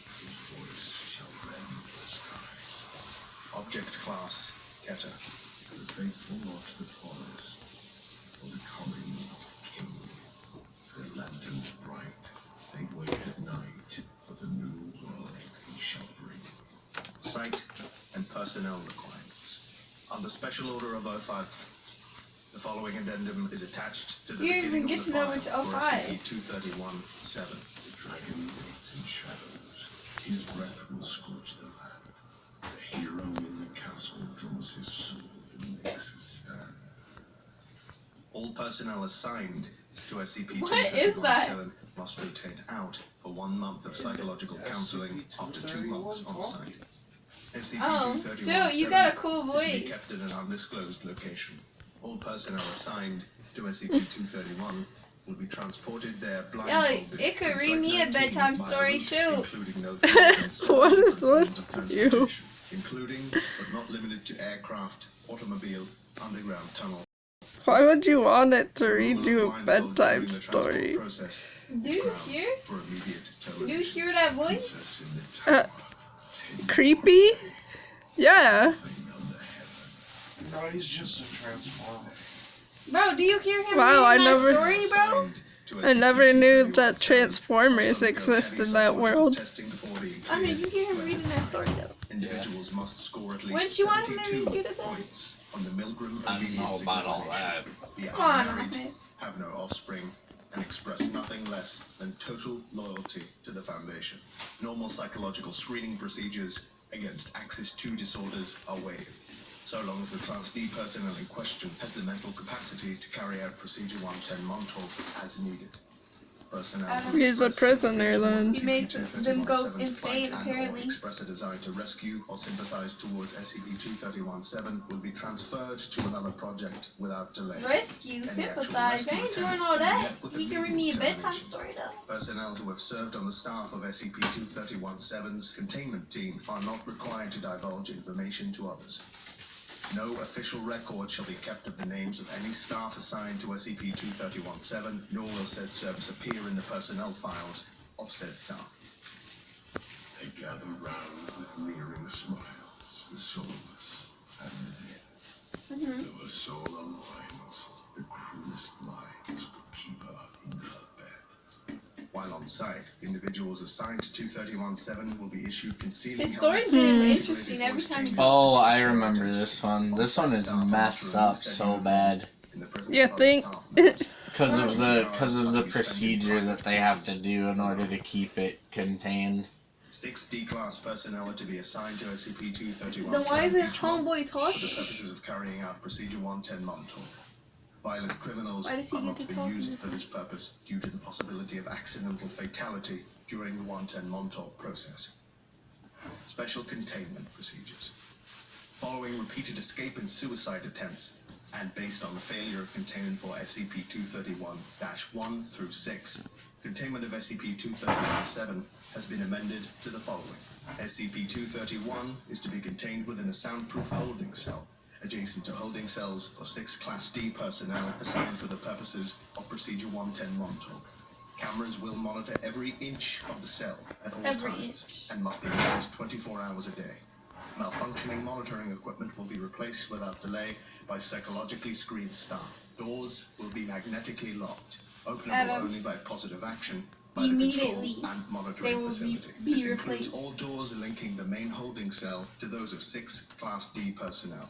whose voice shall rend the sky. Object class, Keter. The faithful watch the forest for the coming of the king. Their lanterns bright, they wait at night for the new world he shall bring. Site and personnel requirements. Under Special Order of 05, the following addendum is attached to the You beginning even get of the to know file which for 05. SCP-231-7. The dragon waits in shadows. His breath will scorch the land. The hero in the castle draws his sword and makes a stand. All personnel assigned to SCP-2317 must rotate out for 1 month of psychological counseling after 2 months on site. SCP-2317 you got a cool voice. Is to be kept in an undisclosed location. All personnel assigned to SCP-231 will be transported there blindfolded. It could read me a bedtime story, shoot. Including no What is with you? Including, but not limited to aircraft, automobile, underground tunnel. Why would you want it to read you a bedtime story? Do you hear? Do you hear that voice? Creepy? Yeah. No, he's just a transformer. Bro, do you hear him Wow, reading that story, bro? I never knew that Transformers exist in that world. I mean, you hear him reading that story, though. Individuals must score at least Wouldn't you want him to 72 read you the book? points on the Milgram I don't know about all that. Be Come on, unmarried, Ahmed. have no offspring, and express nothing less than total loyalty to the Foundation. Normal psychological screening procedures against Axis 2 disorders are waived, so long as the Class D personnel in question has the mental capacity to carry out Procedure 110 Montauk as needed. Personnel who He's a express prisoner sympathy then. towards He makes them go SCP-231-7's insane, fight and/or apparently. express a desire to rescue or sympathize towards SCP-231-7 will be transferred to another project without delay. Rescue, Any sympathize. I actual ain't doing rescue all attempts that. met with He can read me a immediate bedtime termination. story, though. Personnel who have served on the staff of SCP-231-7's containment team are not required to divulge information to others. No official record shall be kept of the names of any staff assigned to SCP-231-7, nor will said service appear in the personnel files of said staff. They gather round with leering smiles, the soulless and the dead. Though a soul aligns, the cruelest lines will keep her in her bed. While on site, individuals assigned to 231-7 will be issued concealing His story's helmets, getting integrated interesting every voice time he changes, Oh, I and remember identity. this one. This one is On-site messed staff up so uniforms bad in the presence You of other think? staff members. because of the procedure that they have to do in order to keep it contained. 6 D-class personnel are to be assigned to SCP-231 Then why isn't each month Homeboy for the talking? purposes of carrying out Procedure 110 Montauk. Violent criminals Why does he are get not to to be talk in used this for this purpose due to the possibility of accidental fatality during the 110 Montauk process. Special containment procedures. Following repeated escape and suicide attempts, and based on the failure of containment for SCP-231-1 through 6, containment of SCP-231-7 has been amended to the following. SCP-231 is to be contained within a soundproof holding cell, adjacent to holding cells for 6 Class D personnel assigned for the purposes of Procedure 110 Montauk. Cameras will monitor every inch of the cell at all times and must be manned 24 hours a day. Malfunctioning monitoring equipment will be replaced without delay by psychologically screened staff. Doors will be magnetically locked, openable only by positive action by the control and monitoring facility. This includes all doors linking the main holding cell to those of 6 Class D personnel.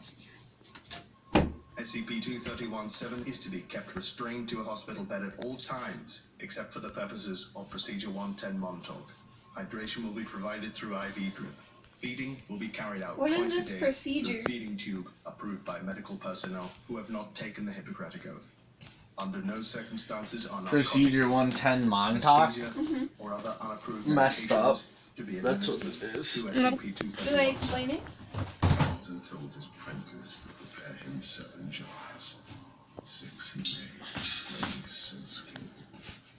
SCP-231-7 is to be kept restrained to a hospital bed at all times, except for the purposes of Procedure 110 Montauk. Hydration will be provided through IV drip. Feeding will be carried out twice a day through a feeding tube approved by medical personnel who have not taken the Hippocratic Oath. Under no circumstances are Procedure 110 Montauk? or other unapproved Messed up. medications to be That's what administered it is. to SCP-231. Do they explain it? And told his apprentice to prepare him 7 jars. 6 he made, legs and skin.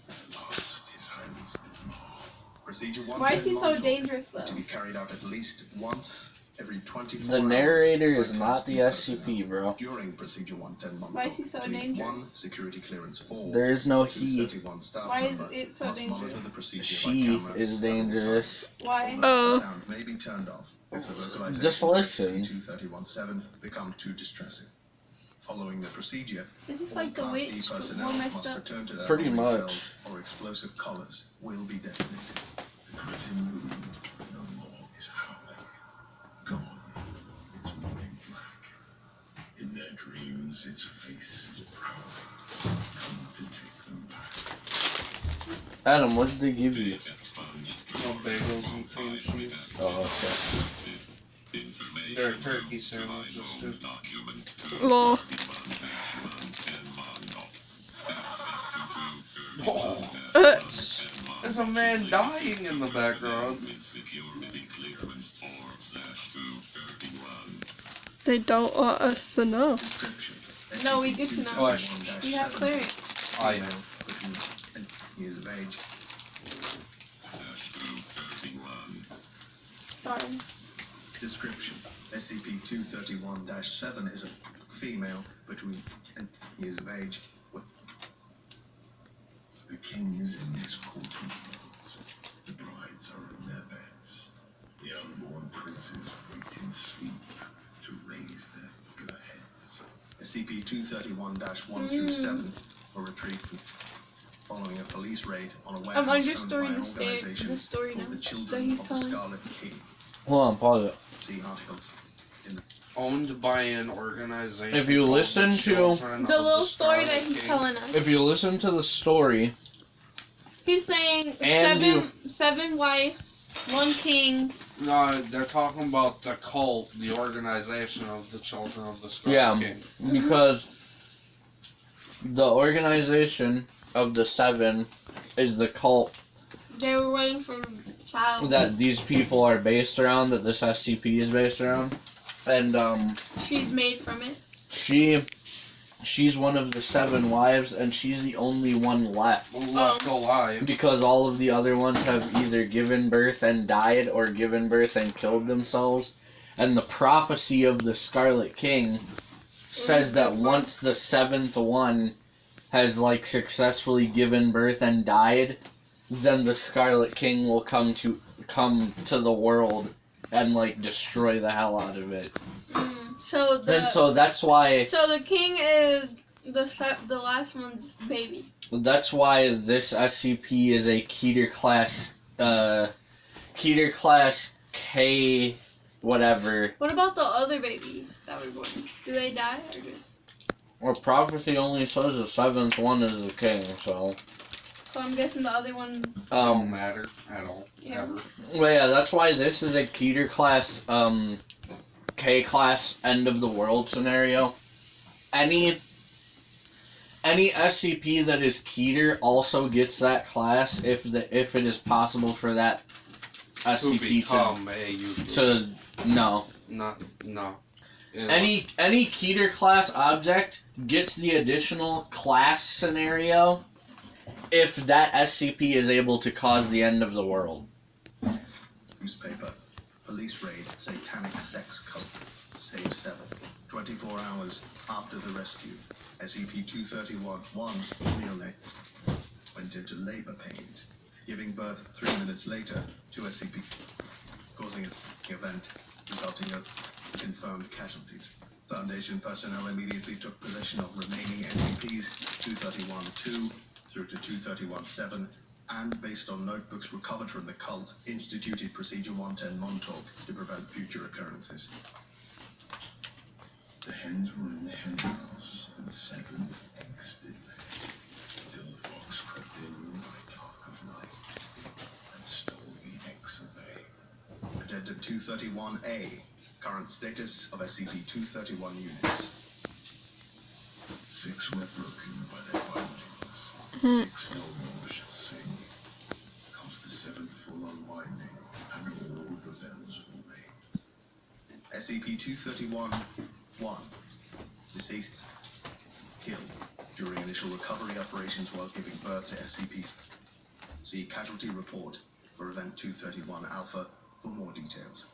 At last his highness did more. Procedure 110 Why is he so Montauk dangerous, is to though? be carried out at least once every 24 The hours narrator by is not Class the D personnel. SCP, bro. During Procedure 110 Montauk, Why is he so at least dangerous? 1 security clearance 4. There is no he. 231 staff Why is member it so must monitor the dangerous? procedure She by camera is at all dangerous. times. Why? Oh. The sound may be turned off if the vocalization Just listen. 231-7 become too distressing. Following the procedure, Is this all like the Class D witch, but personnel more must messed up? return to their Pretty holding much. cells or explosive collars will be detonated. The gritty moon no more is howling. Gone, its morning black. In their dreams, its face is prowling. Come to take them back. Adam, what did they give you? No bagels and cream munchies. Oh, They're turkey sandwiches too. Lol. There's a man dying in the background. They don't want us to know. No, we get to know. Oh, We have clearance. I know. Years of age. Sorry. Description: SCP-231-7 is a female between 10 years of age. The king is in his courtroom. The brides are in their beds. The unborn princes wait in sleep to raise their eager heads. SCP-231-1 through 7 were retrieved following a police raid on a warehouse I'm owned by understory an the organization story now called the that Children he's of the telling. Scarlet King. hold on, pause it. See article in the Owned by an organization. If you called listen the to- Children The of little story Scarlet that he's King. telling us. If you listen to the story, He's saying And seven wives, one king. No, they're talking about the cult, the organization of the Children of the Scarlet yeah, King. because the organization of the 7 is the cult They were waiting for a child. that these people are based around, that this SCP is based around. And, She's made from it. she's one of the 7 wives, and she's the only one left. Left alive. Because all of the other ones have either given birth and died, or given birth and killed themselves. And the prophecy of the Scarlet King says that once the 7th one has, like, successfully given birth and died, then the Scarlet King will come to the world and, like, destroy the hell out of it. So And so that's why So the king is the last one's baby. that's why this SCP is a Keter class K whatever. What about the other babies that were born? Do they die or just? Well, prophecy only says the 7th one is the king, so So I'm guessing the other ones. Don't matter at all. Yeah. Ever. well, yeah, that's why this is a Keter class K class end of the world scenario. Any SCP that is Keter also gets that class if it is possible for that To SCP become a UP. to no. No. Any Keter class object gets the additional class scenario if that SCP is able to cause the end of the world. newspaper. Police raid, satanic sex cult. Save 7. 24 hours after the rescue. SCP-231-1, real name, went into labor pains, giving birth 3 minutes later to SCP, causing an event resulting in confirmed casualties. Foundation personnel immediately took possession of remaining SCPs 231-2 through to 231-7, and based on notebooks recovered from the cult, instituted Procedure 110 Montauk to prevent future occurrences. The hens were in the hen house, and 7 eggs did lay, till the fox crept in by dark of night, and stole the eggs away. Addendum 231-A, current status of SCP-231 units. 6 were broken by their bindings, 6 no more shall sing. Comes the 7th full unwinding, and all the bells will ring. SCP-231-1, deceased, killed during initial recovery operations while giving birth to SCP. See casualty report for Event 231 Alpha for more details.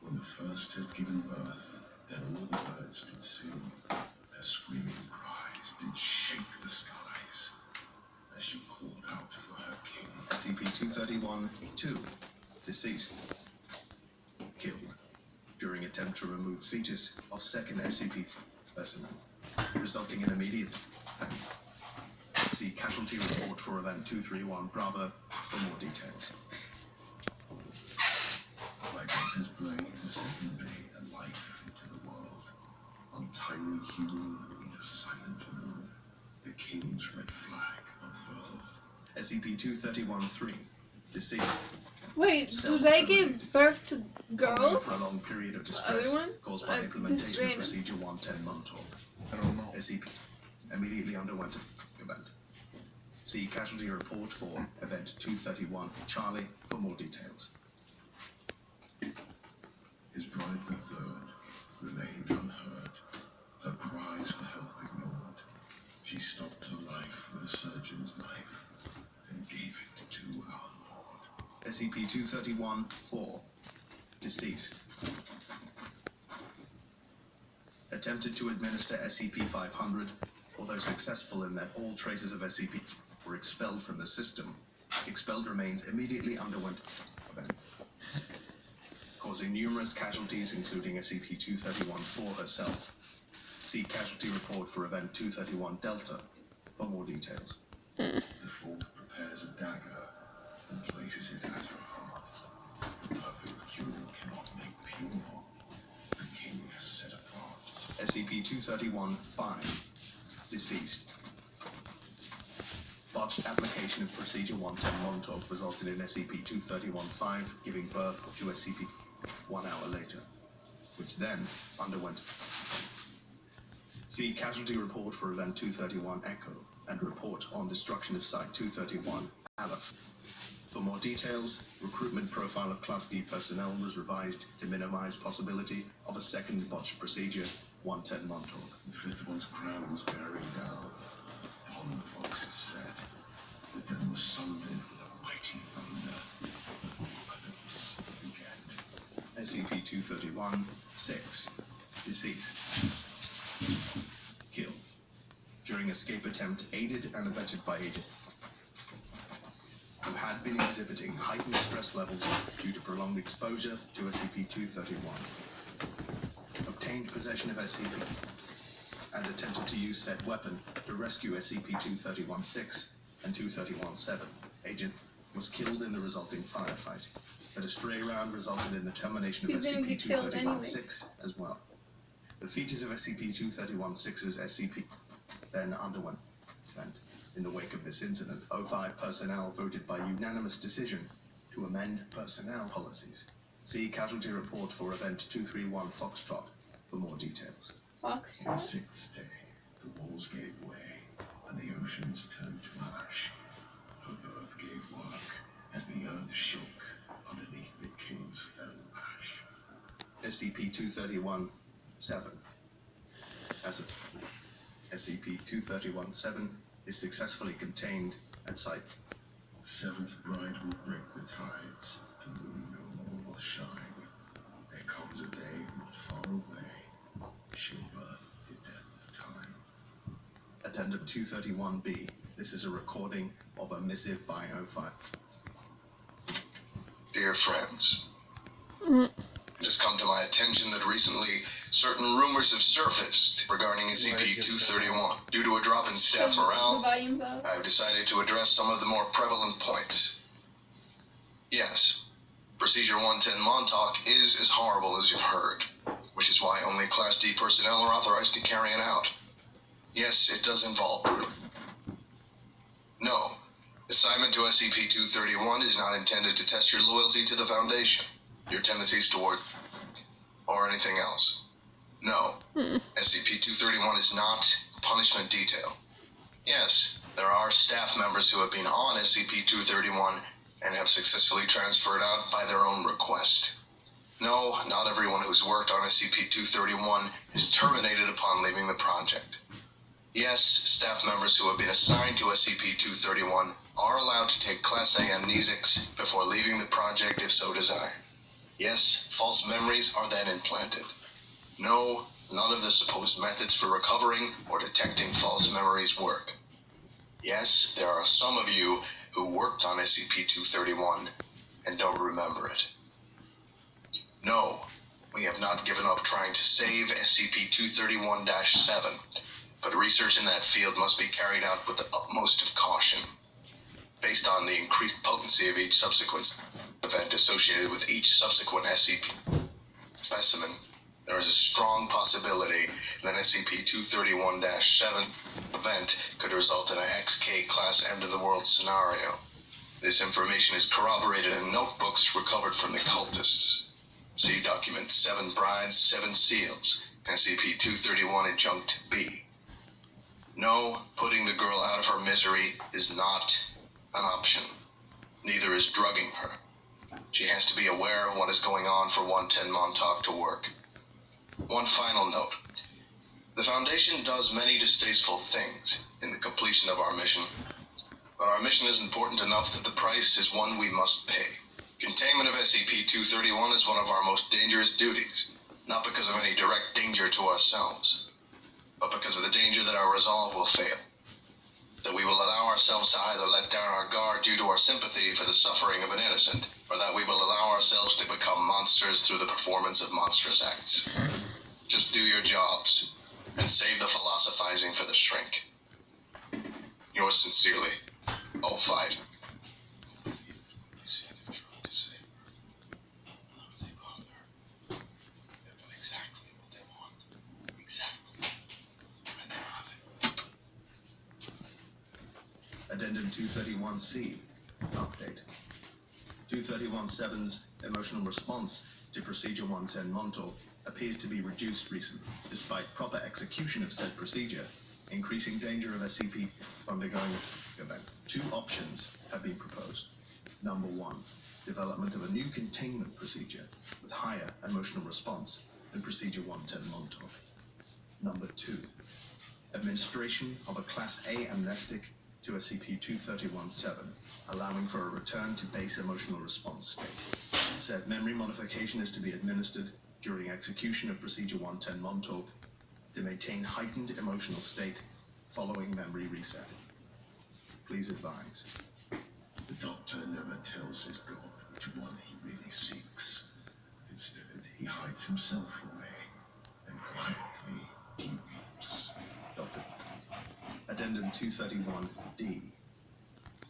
When the first had given birth, then all the birds did sing. Their screaming cries did shake the skies, as she called out for her king. SCP-231-2, deceased, killed during attempt to remove fetus of second SCP specimen, resulting in immediate death. See casualty report for Event 231 Bravo for more details. Like his blade, the second bay, a life into the world. Untimely human in a silent moon, the king's red flag unfurled. SCP-231-3, Deceased. Wait, do they give birth to Following a girls? prolonged period of Other distress one? caused by This implementation of random. Procedure 110 Montauk. I don't know. SCP immediately underwent an event. See casualty report for Event 231 Charlie for more details. His bride, the third, remained unheard. Her cries for help ignored. She stopped her life with a surgeon's knife and gave it to our Lord. SCP-231-4. Deceased. Attempted to administer SCP-500, although successful in that all traces of SCP were expelled from the system. Expelled remains immediately underwent event, causing numerous casualties, including SCP-231-4 herself. See casualty report for Event 231 Delta for more details. The fourth prepares a dagger and places it at her heart. Perfect cure cannot make pure. The king has set apart. SCP-231-5. Deceased. Botched application of Procedure 110 Montauk resulted in SCP-231-5 giving birth to SCP 1 hour later, which then underwent. See casualty report for Event 231 Echo and report on destruction of Site 231 Aleph. For more details, recruitment profile of Class D personnel was revised to minimize possibility of a second botched Procedure 110 Montauk. The fifth one's crown was bearing down. Upon the fox's set, the den was sundered with a mighty thunder. Apocalypse began. SCP-231-6. Deceased. Kill. During escape attempt aided and abetted by agents who had been exhibiting heightened stress levels due to prolonged exposure to SCP-231. Obtained possession of SCP and attempted to use said weapon to rescue SCP-231-6 and 231-7. Agent was killed in the resulting firefight, but a stray round resulted in the termination of He's gonna get killed SCP-231-6 as well. The features of SCP-231-6's SCP then underwent event. In the wake of this incident, O5 personnel voted by unanimous decision to amend personnel policies. See casualty report for Event 231 Foxtrot for more details. The Foxtrot? sixth day, the walls gave way, and the oceans turned to ash. Her birth gave work, as the earth shook underneath the king's fell lash. SCP-231-7. As of SCP-231-7 is successfully contained at site. The seventh bride will break the tides, the moon no more will shine. There comes a day not far away, she'll birth the death of time. Addendum 231-B. This is a recording of a missive by O5. Dear friends, it has come to my attention that recently certain rumors have surfaced regarding SCP-231. Due to a drop in staff morale, I have decided to address some of the more prevalent points. Yes, Procedure 110 Montauk is as horrible as you've heard, which is why only Class D personnel are authorized to carry it out. Yes, it does involve brutal. No, assignment to SCP-231 is not intended to test your loyalty to the Foundation, your tendencies toward, or anything else. No, SCP-231 is not a punishment detail. Yes, there are staff members who have been on SCP-231 and have successfully transferred out by their own request. No, not everyone who's worked on SCP-231 is terminated upon leaving the project. Yes, staff members who have been assigned to SCP-231 are allowed to take Class A amnesics before leaving the project if so desired. Yes, false memories are then implanted. No, none of the supposed methods for recovering or detecting false memories work. Yes, there are some of you who worked on SCP-231 and don't remember it. No, we have not given up trying to save SCP-231-7, but research in that field must be carried out with the utmost of caution. Based on the increased potency of each subsequent event associated with each subsequent SCP specimen, there is a strong possibility that an SCP-231-7 event could result in an XK class end of the world scenario. This information is corroborated in notebooks recovered from the cultists. See document 7 Brides, 7 Seals, SCP-231 Adjunct B. No, putting the girl out of her misery is not an option. Neither is drugging her. She has to be aware of what is going on for 110 Montauk to work. One final note. The Foundation does many distasteful things in the completion of our mission, but our mission is important enough that the price is one we must pay. Containment of SCP-231 is one of our most dangerous duties, not because of any direct danger to ourselves, but because of the danger that our resolve will fail. That we will allow ourselves to either let down our guard due to our sympathy for the suffering of an innocent, or that we will allow ourselves to become monsters through the performance of monstrous acts. Just do your jobs, and save the philosophizing for the shrink. Yours sincerely, 05. Addendum 231C. Update. 231-7's emotional response to Procedure 110 Montauk appears to be reduced recently, despite proper execution of said procedure, increasing danger of SCP undergoing event. 2 options have been proposed. Number 1, development of a new containment procedure with higher emotional response than Procedure 110 Montauk. Number 2, administration of a Class A amnestic to SCP-231-7, allowing for a return to base emotional response state. Said memory modification is to be administered during execution of Procedure 110 Montauk to maintain heightened emotional state following memory reset. Please advise. The Doctor never tells his God which one he really seeks. Instead, he hides himself away and quietly he weeps. Doctor. Addendum 231D.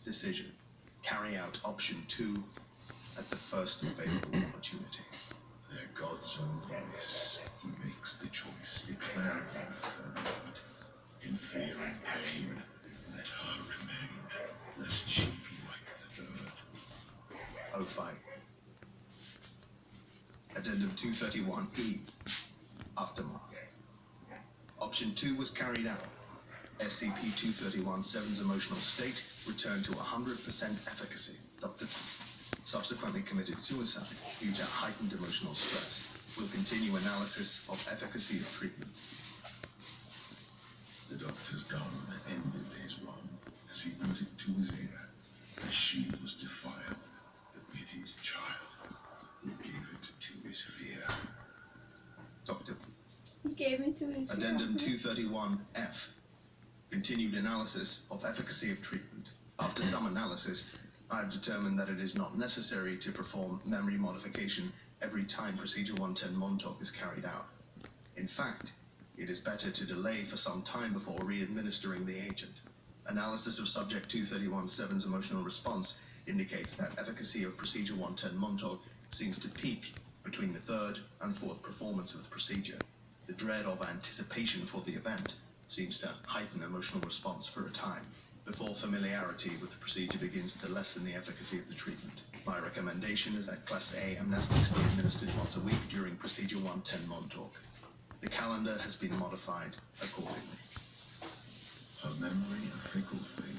Decision. Carry out option 2 at the first available opportunity. Their God's own voice, he makes the choice, declaring the third word. In fear and pain, let her remain, lest she be like the third. 05. Addendum 231E. Aftermath. Option 2 was carried out. SCP-231-7's emotional state returned to 100% efficacy. Dr. subsequently committed suicide due to heightened emotional stress. Will continue analysis of efficacy of treatment. The Doctor's gun ended his run as he put it to his ear, as she was defiled, the pitied child who gave it to his fear. Doctor. He gave it to his Addendum 231F. Continued analysis of efficacy of treatment. After some analysis, I have determined that it is not necessary to perform memory modification every time Procedure 110 Montauk is carried out. In fact, it is better to delay for some time before re-administering the agent. Analysis of Subject 231-7's emotional response indicates that efficacy of Procedure 110 Montauk seems to peak between the 3rd and 4th performance of the procedure. The dread of anticipation for the event seems to heighten emotional response for a time, before familiarity with the procedure begins to lessen the efficacy of the treatment. My recommendation is that Class A amnestics be administered once a week during Procedure 110 Montauk. The calendar has been modified accordingly. Her memory a fickle thing,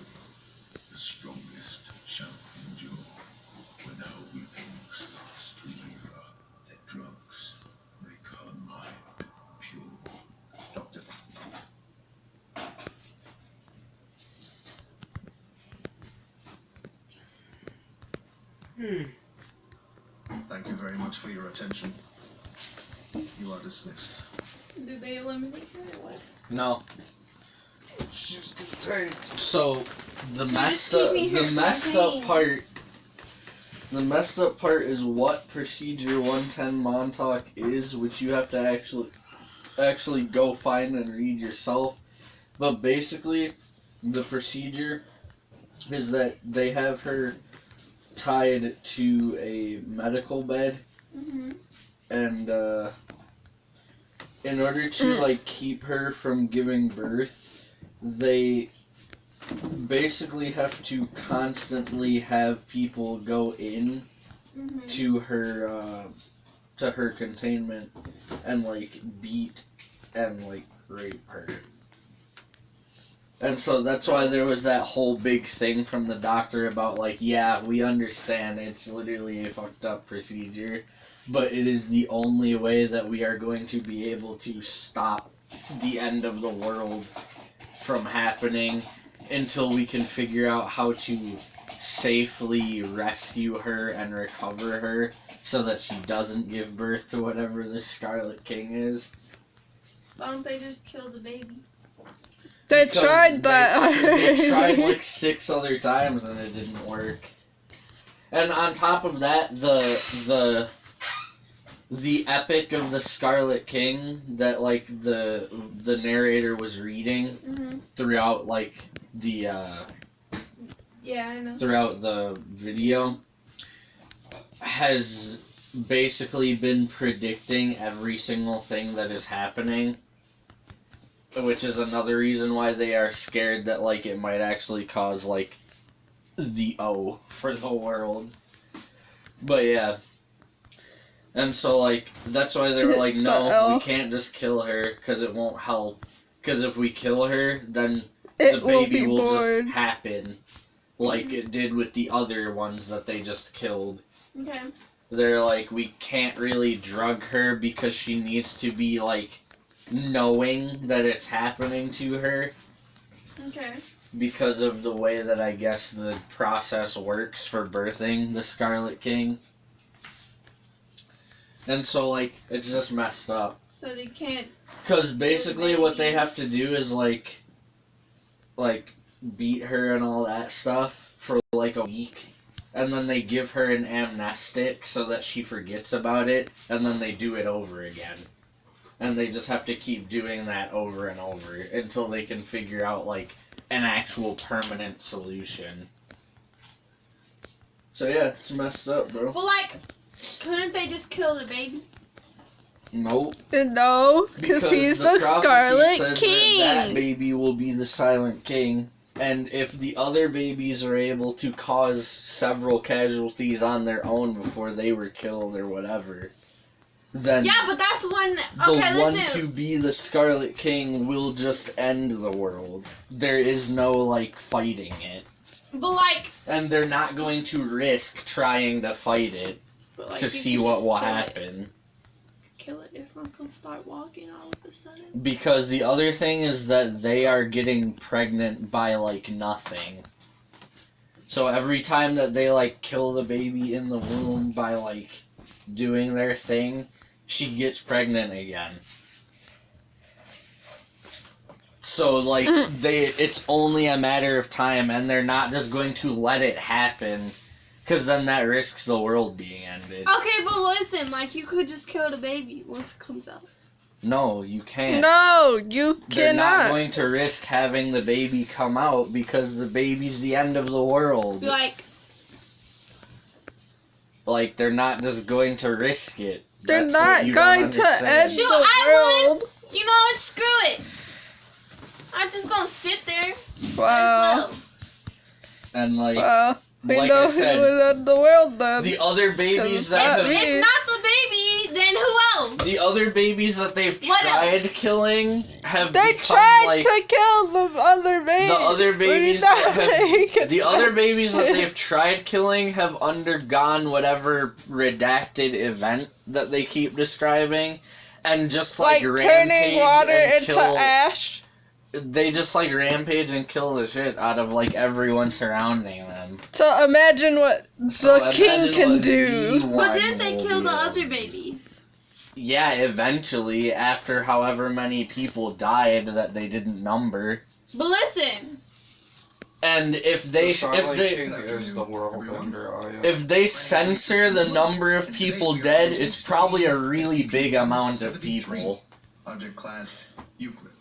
the strongest shall endure. When her weeping starts to leave her, the drugs make her mind pure. Doctor. Thank you very much for your attention. You are dismissed. Did they eliminate her or what? No. She's contained. So the messed up part is what Procedure 110 Montauk is, which you have to actually go find and read yourself. But basically, the procedure is that they have her tied to a medical bed, and in order to keep her from giving birth, they basically have to constantly have people go in to her containment and like beat and like rape her. And so that's why there was that whole big thing from the doctor about like, yeah, we understand it's literally a fucked up procedure, but it is the only way that we are going to be able to stop the end of the world from happening until we can figure out how to safely rescue her and recover her so that she doesn't give birth to whatever the Scarlet King is. Why don't they just kill the baby? They tried that. They tried like 6 other times and it didn't work. And on top of that, the epic of the Scarlet King that like the narrator was reading throughout like the yeah, I know. throughout the video has basically been predicting every single thing that is happening, which is another reason why they are scared that like it might actually cause like the O for the world. But yeah. And so, like, that's why they were like, no, we can't just kill her, because it won't help. Because if we kill her, then the baby will just happen, like it did with the other ones that they just killed. Okay. They're like, we can't really drug her because she needs to be, like, knowing that it's happening to her. Okay. Because of the way that I guess the process works for birthing the Scarlet King. And so, like, it's just messed up. So they can't... Because basically what they have to do is, like, beat her and all that stuff for, like, a week. And then they give her an amnestic so that she forgets about it. And then they do it over again. And they just have to keep doing that over and over until they can figure out, like, an actual permanent solution. So, yeah, it's messed up, bro. But, like... Couldn't they just kill the baby? Nope. No, because he's the Scarlet King. That baby will be the Silent King, and if the other babies are able to cause several casualties on their own before they were killed or whatever, then yeah, but that's when the one to be the Scarlet King will just end the world. There is no like fighting it. But like, and they're not going to risk trying to fight it. Like, to see what will happen. Kill it. It's not gonna start walking all of a sudden. Because the other thing is that they are getting pregnant by like nothing. So every time that they like kill the baby in the womb by like doing their thing, she gets pregnant again. So like it's only a matter of time, and they're not just going to let it happen. Because then that risks the world being ended. Okay, but listen, like, you could just kill the baby once it comes out. No, you can't. No, you cannot. They're not going to risk having the baby come out because the baby's the end of the world. Like, they're not just going to risk it. They're not going to end the world. You know what? Screw it. I'm just gonna sit there. Wow. And, like... We like know I said, who would end the world then. The other babies that have... If not the baby, then who else? The other babies that they've tried killing have They become, tried like... to kill the other babies. The other babies the other babies that they've tried killing have undergone whatever redacted event that they keep describing. And just, like turning water into ash. They just, like, rampage and kill the shit out of, like, everyone surrounding them. So imagine what the king can do. But didn't they kill the other babies? Yeah, eventually, after however many people died that they didn't number. But listen. And if they censor the number of people dead, it's probably a really big amount of people. Object class Euclid.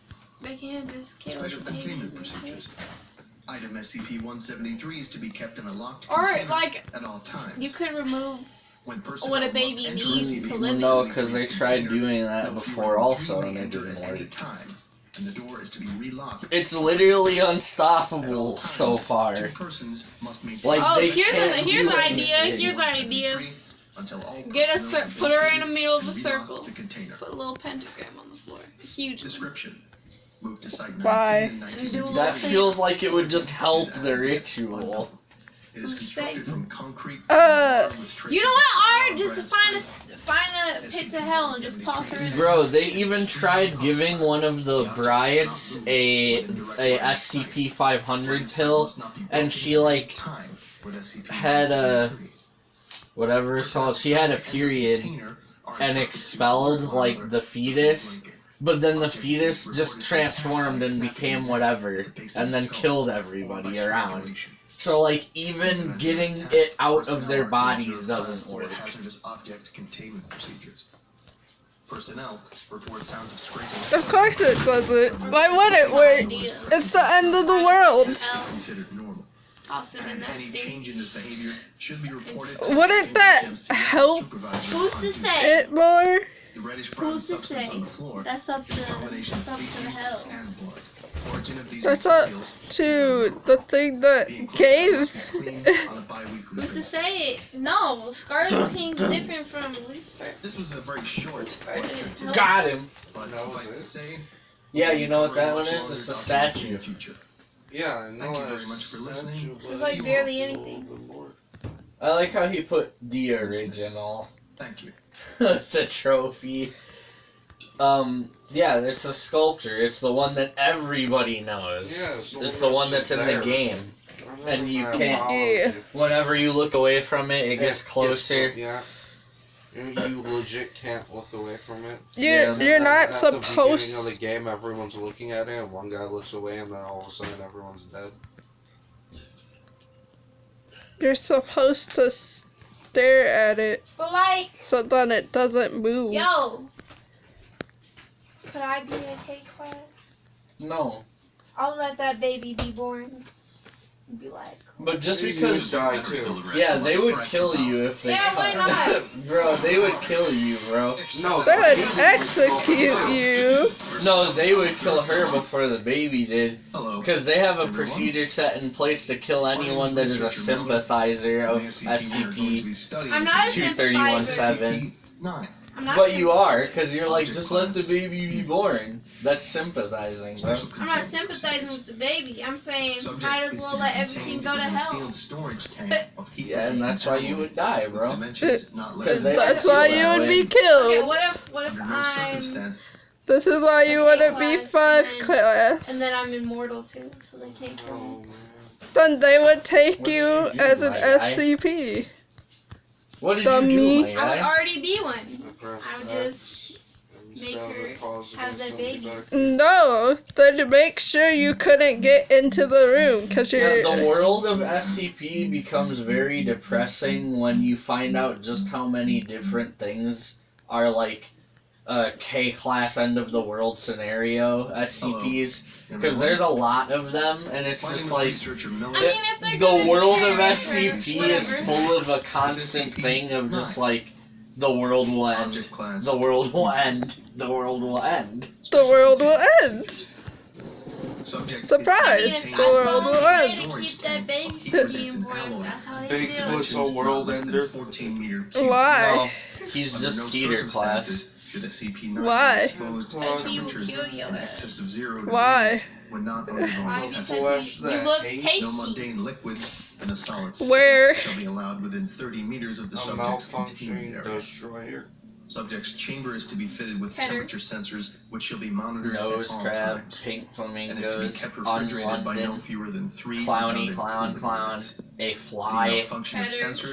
They can't just kill Special containment procedures. Item SCP-173 is to be kept in a locked container like, at all times. You could remove what a baby needs to live. No, because they tried doing that before also and it didn't work. and the door is to be relocked. It's literally unstoppable so far. Two persons must maintain Like, Oh, they here's can't an do idea. anything. Here's an idea. until all Get a personnel put her in the middle of a and relock circle. the container. Put a little pentagram on the floor. Huge. Description. Move to site 19 Why? and 19. And do a That little feels like it would just help the ritual. It is constructed from concrete. You know what, Art? Just find a pit to hell and just toss her in. Bro, they even tried giving one of the brides a SCP-500 pill, and she like had a whatever, so she had a period and expelled like the fetus, but then the fetus just transformed and became whatever, and then killed everybody around. So like even getting it out of their bodies doesn't work. Hazardous object containment procedures. Personnel report sounds of scraping. Of course it doesn't. Why would it work? It's the end of the world. This is considered normal. Toss it in And there. any change in this behavior should be reported to Wouldn't that help Who's to say? it more? The reddish brown Who's to substance say? on the floor That's up is a to combination of the feces hell. and blood. Origin of these That's up materials to the thing that gave. cleaned on a bi-weekly Who's to basis. say it? No, Scarlet King's different from Lucifer. This was a very short lecture, Got him. but suffice to say, Yeah, you know what that one much is? It's the longer documents in statue. the future. Yeah, I know. Thank you very much for listening. It's like barely anything. I like how he put the original. Thank you. The trophy. Yeah, it's a sculpture. It's the one that everybody knows. Yeah, it's the one that's in the there. game. And you I can't- apologize. Whenever you look away from it, it gets closer. Yeah. You legit can't look away from it. You're not At the beginning of supposed. the game, everyone's looking at it, and one guy looks away, and then all of a sudden everyone's dead. You're supposed to stare at it But like, so then it doesn't move. yo, could I be a K class? No. I'll let that baby be born. And be like, But just You because... die too. Yeah, they would kill you if they... yeah, why not? Bro, they would kill you, bro. No, They would execute you. No, they would kill her before the baby did. Hello. Because they have a procedure set in place to kill anyone that is a sympathizer of SCP. I'm not a sympathizer. 231-7. Nine. I'm not But you are, because you're like, just let the baby be born. That's sympathizing, bro. I'm not sympathizing with the baby. I'm saying might as well let everything go to hell. Yeah, and that's why you would die, bro. Because they that's don't why feel you that would way. be killed. Okay, what if I'm This is why you wouldn't be class, 5 class. and then I'm immortal too, so they can't kill me. Oh, man. Then they would take What did you you do, as an my guy? SCP. What did Dummy. you do, my I would guy? already be one. I pressed I would X, just and make stab her it, pause it, have and that send it baby. back. No, then make sure you couldn't get into the room because Yeah, you're. the world of SCP becomes very depressing when you find out just how many different things are like a K-class end-of-the-world scenario SCPs. Because there's a lot of them, and it's just like... I mean, if they're The gonna world of share SCP is whatever. full of a constant thing of just like, the world will end. The world will end. The world will end. The world will end. Surprise! I mean, The if world that's the will only way end. to keep that baby from being born, that's how they do it. Bigfoot's a world ender. Why? No, he's just Skeeter class. Why? If you kill your ass. Why? When not Why? undergoing Because that you look hate no tasty. mundane liquids and a solid state Where? shall be allowed within 30 meters of the A subject's contained malfunctioning area. destroyer. Subject's chamber is to be fitted with Header. temperature sensors, which shall be monitored Nose at all crab, times, pink and is to be flamingos, kept on refrigerated by no London, fewer than 3 clowny redundant clown cooling clown, units. a The fly. malfunction of Header. sensors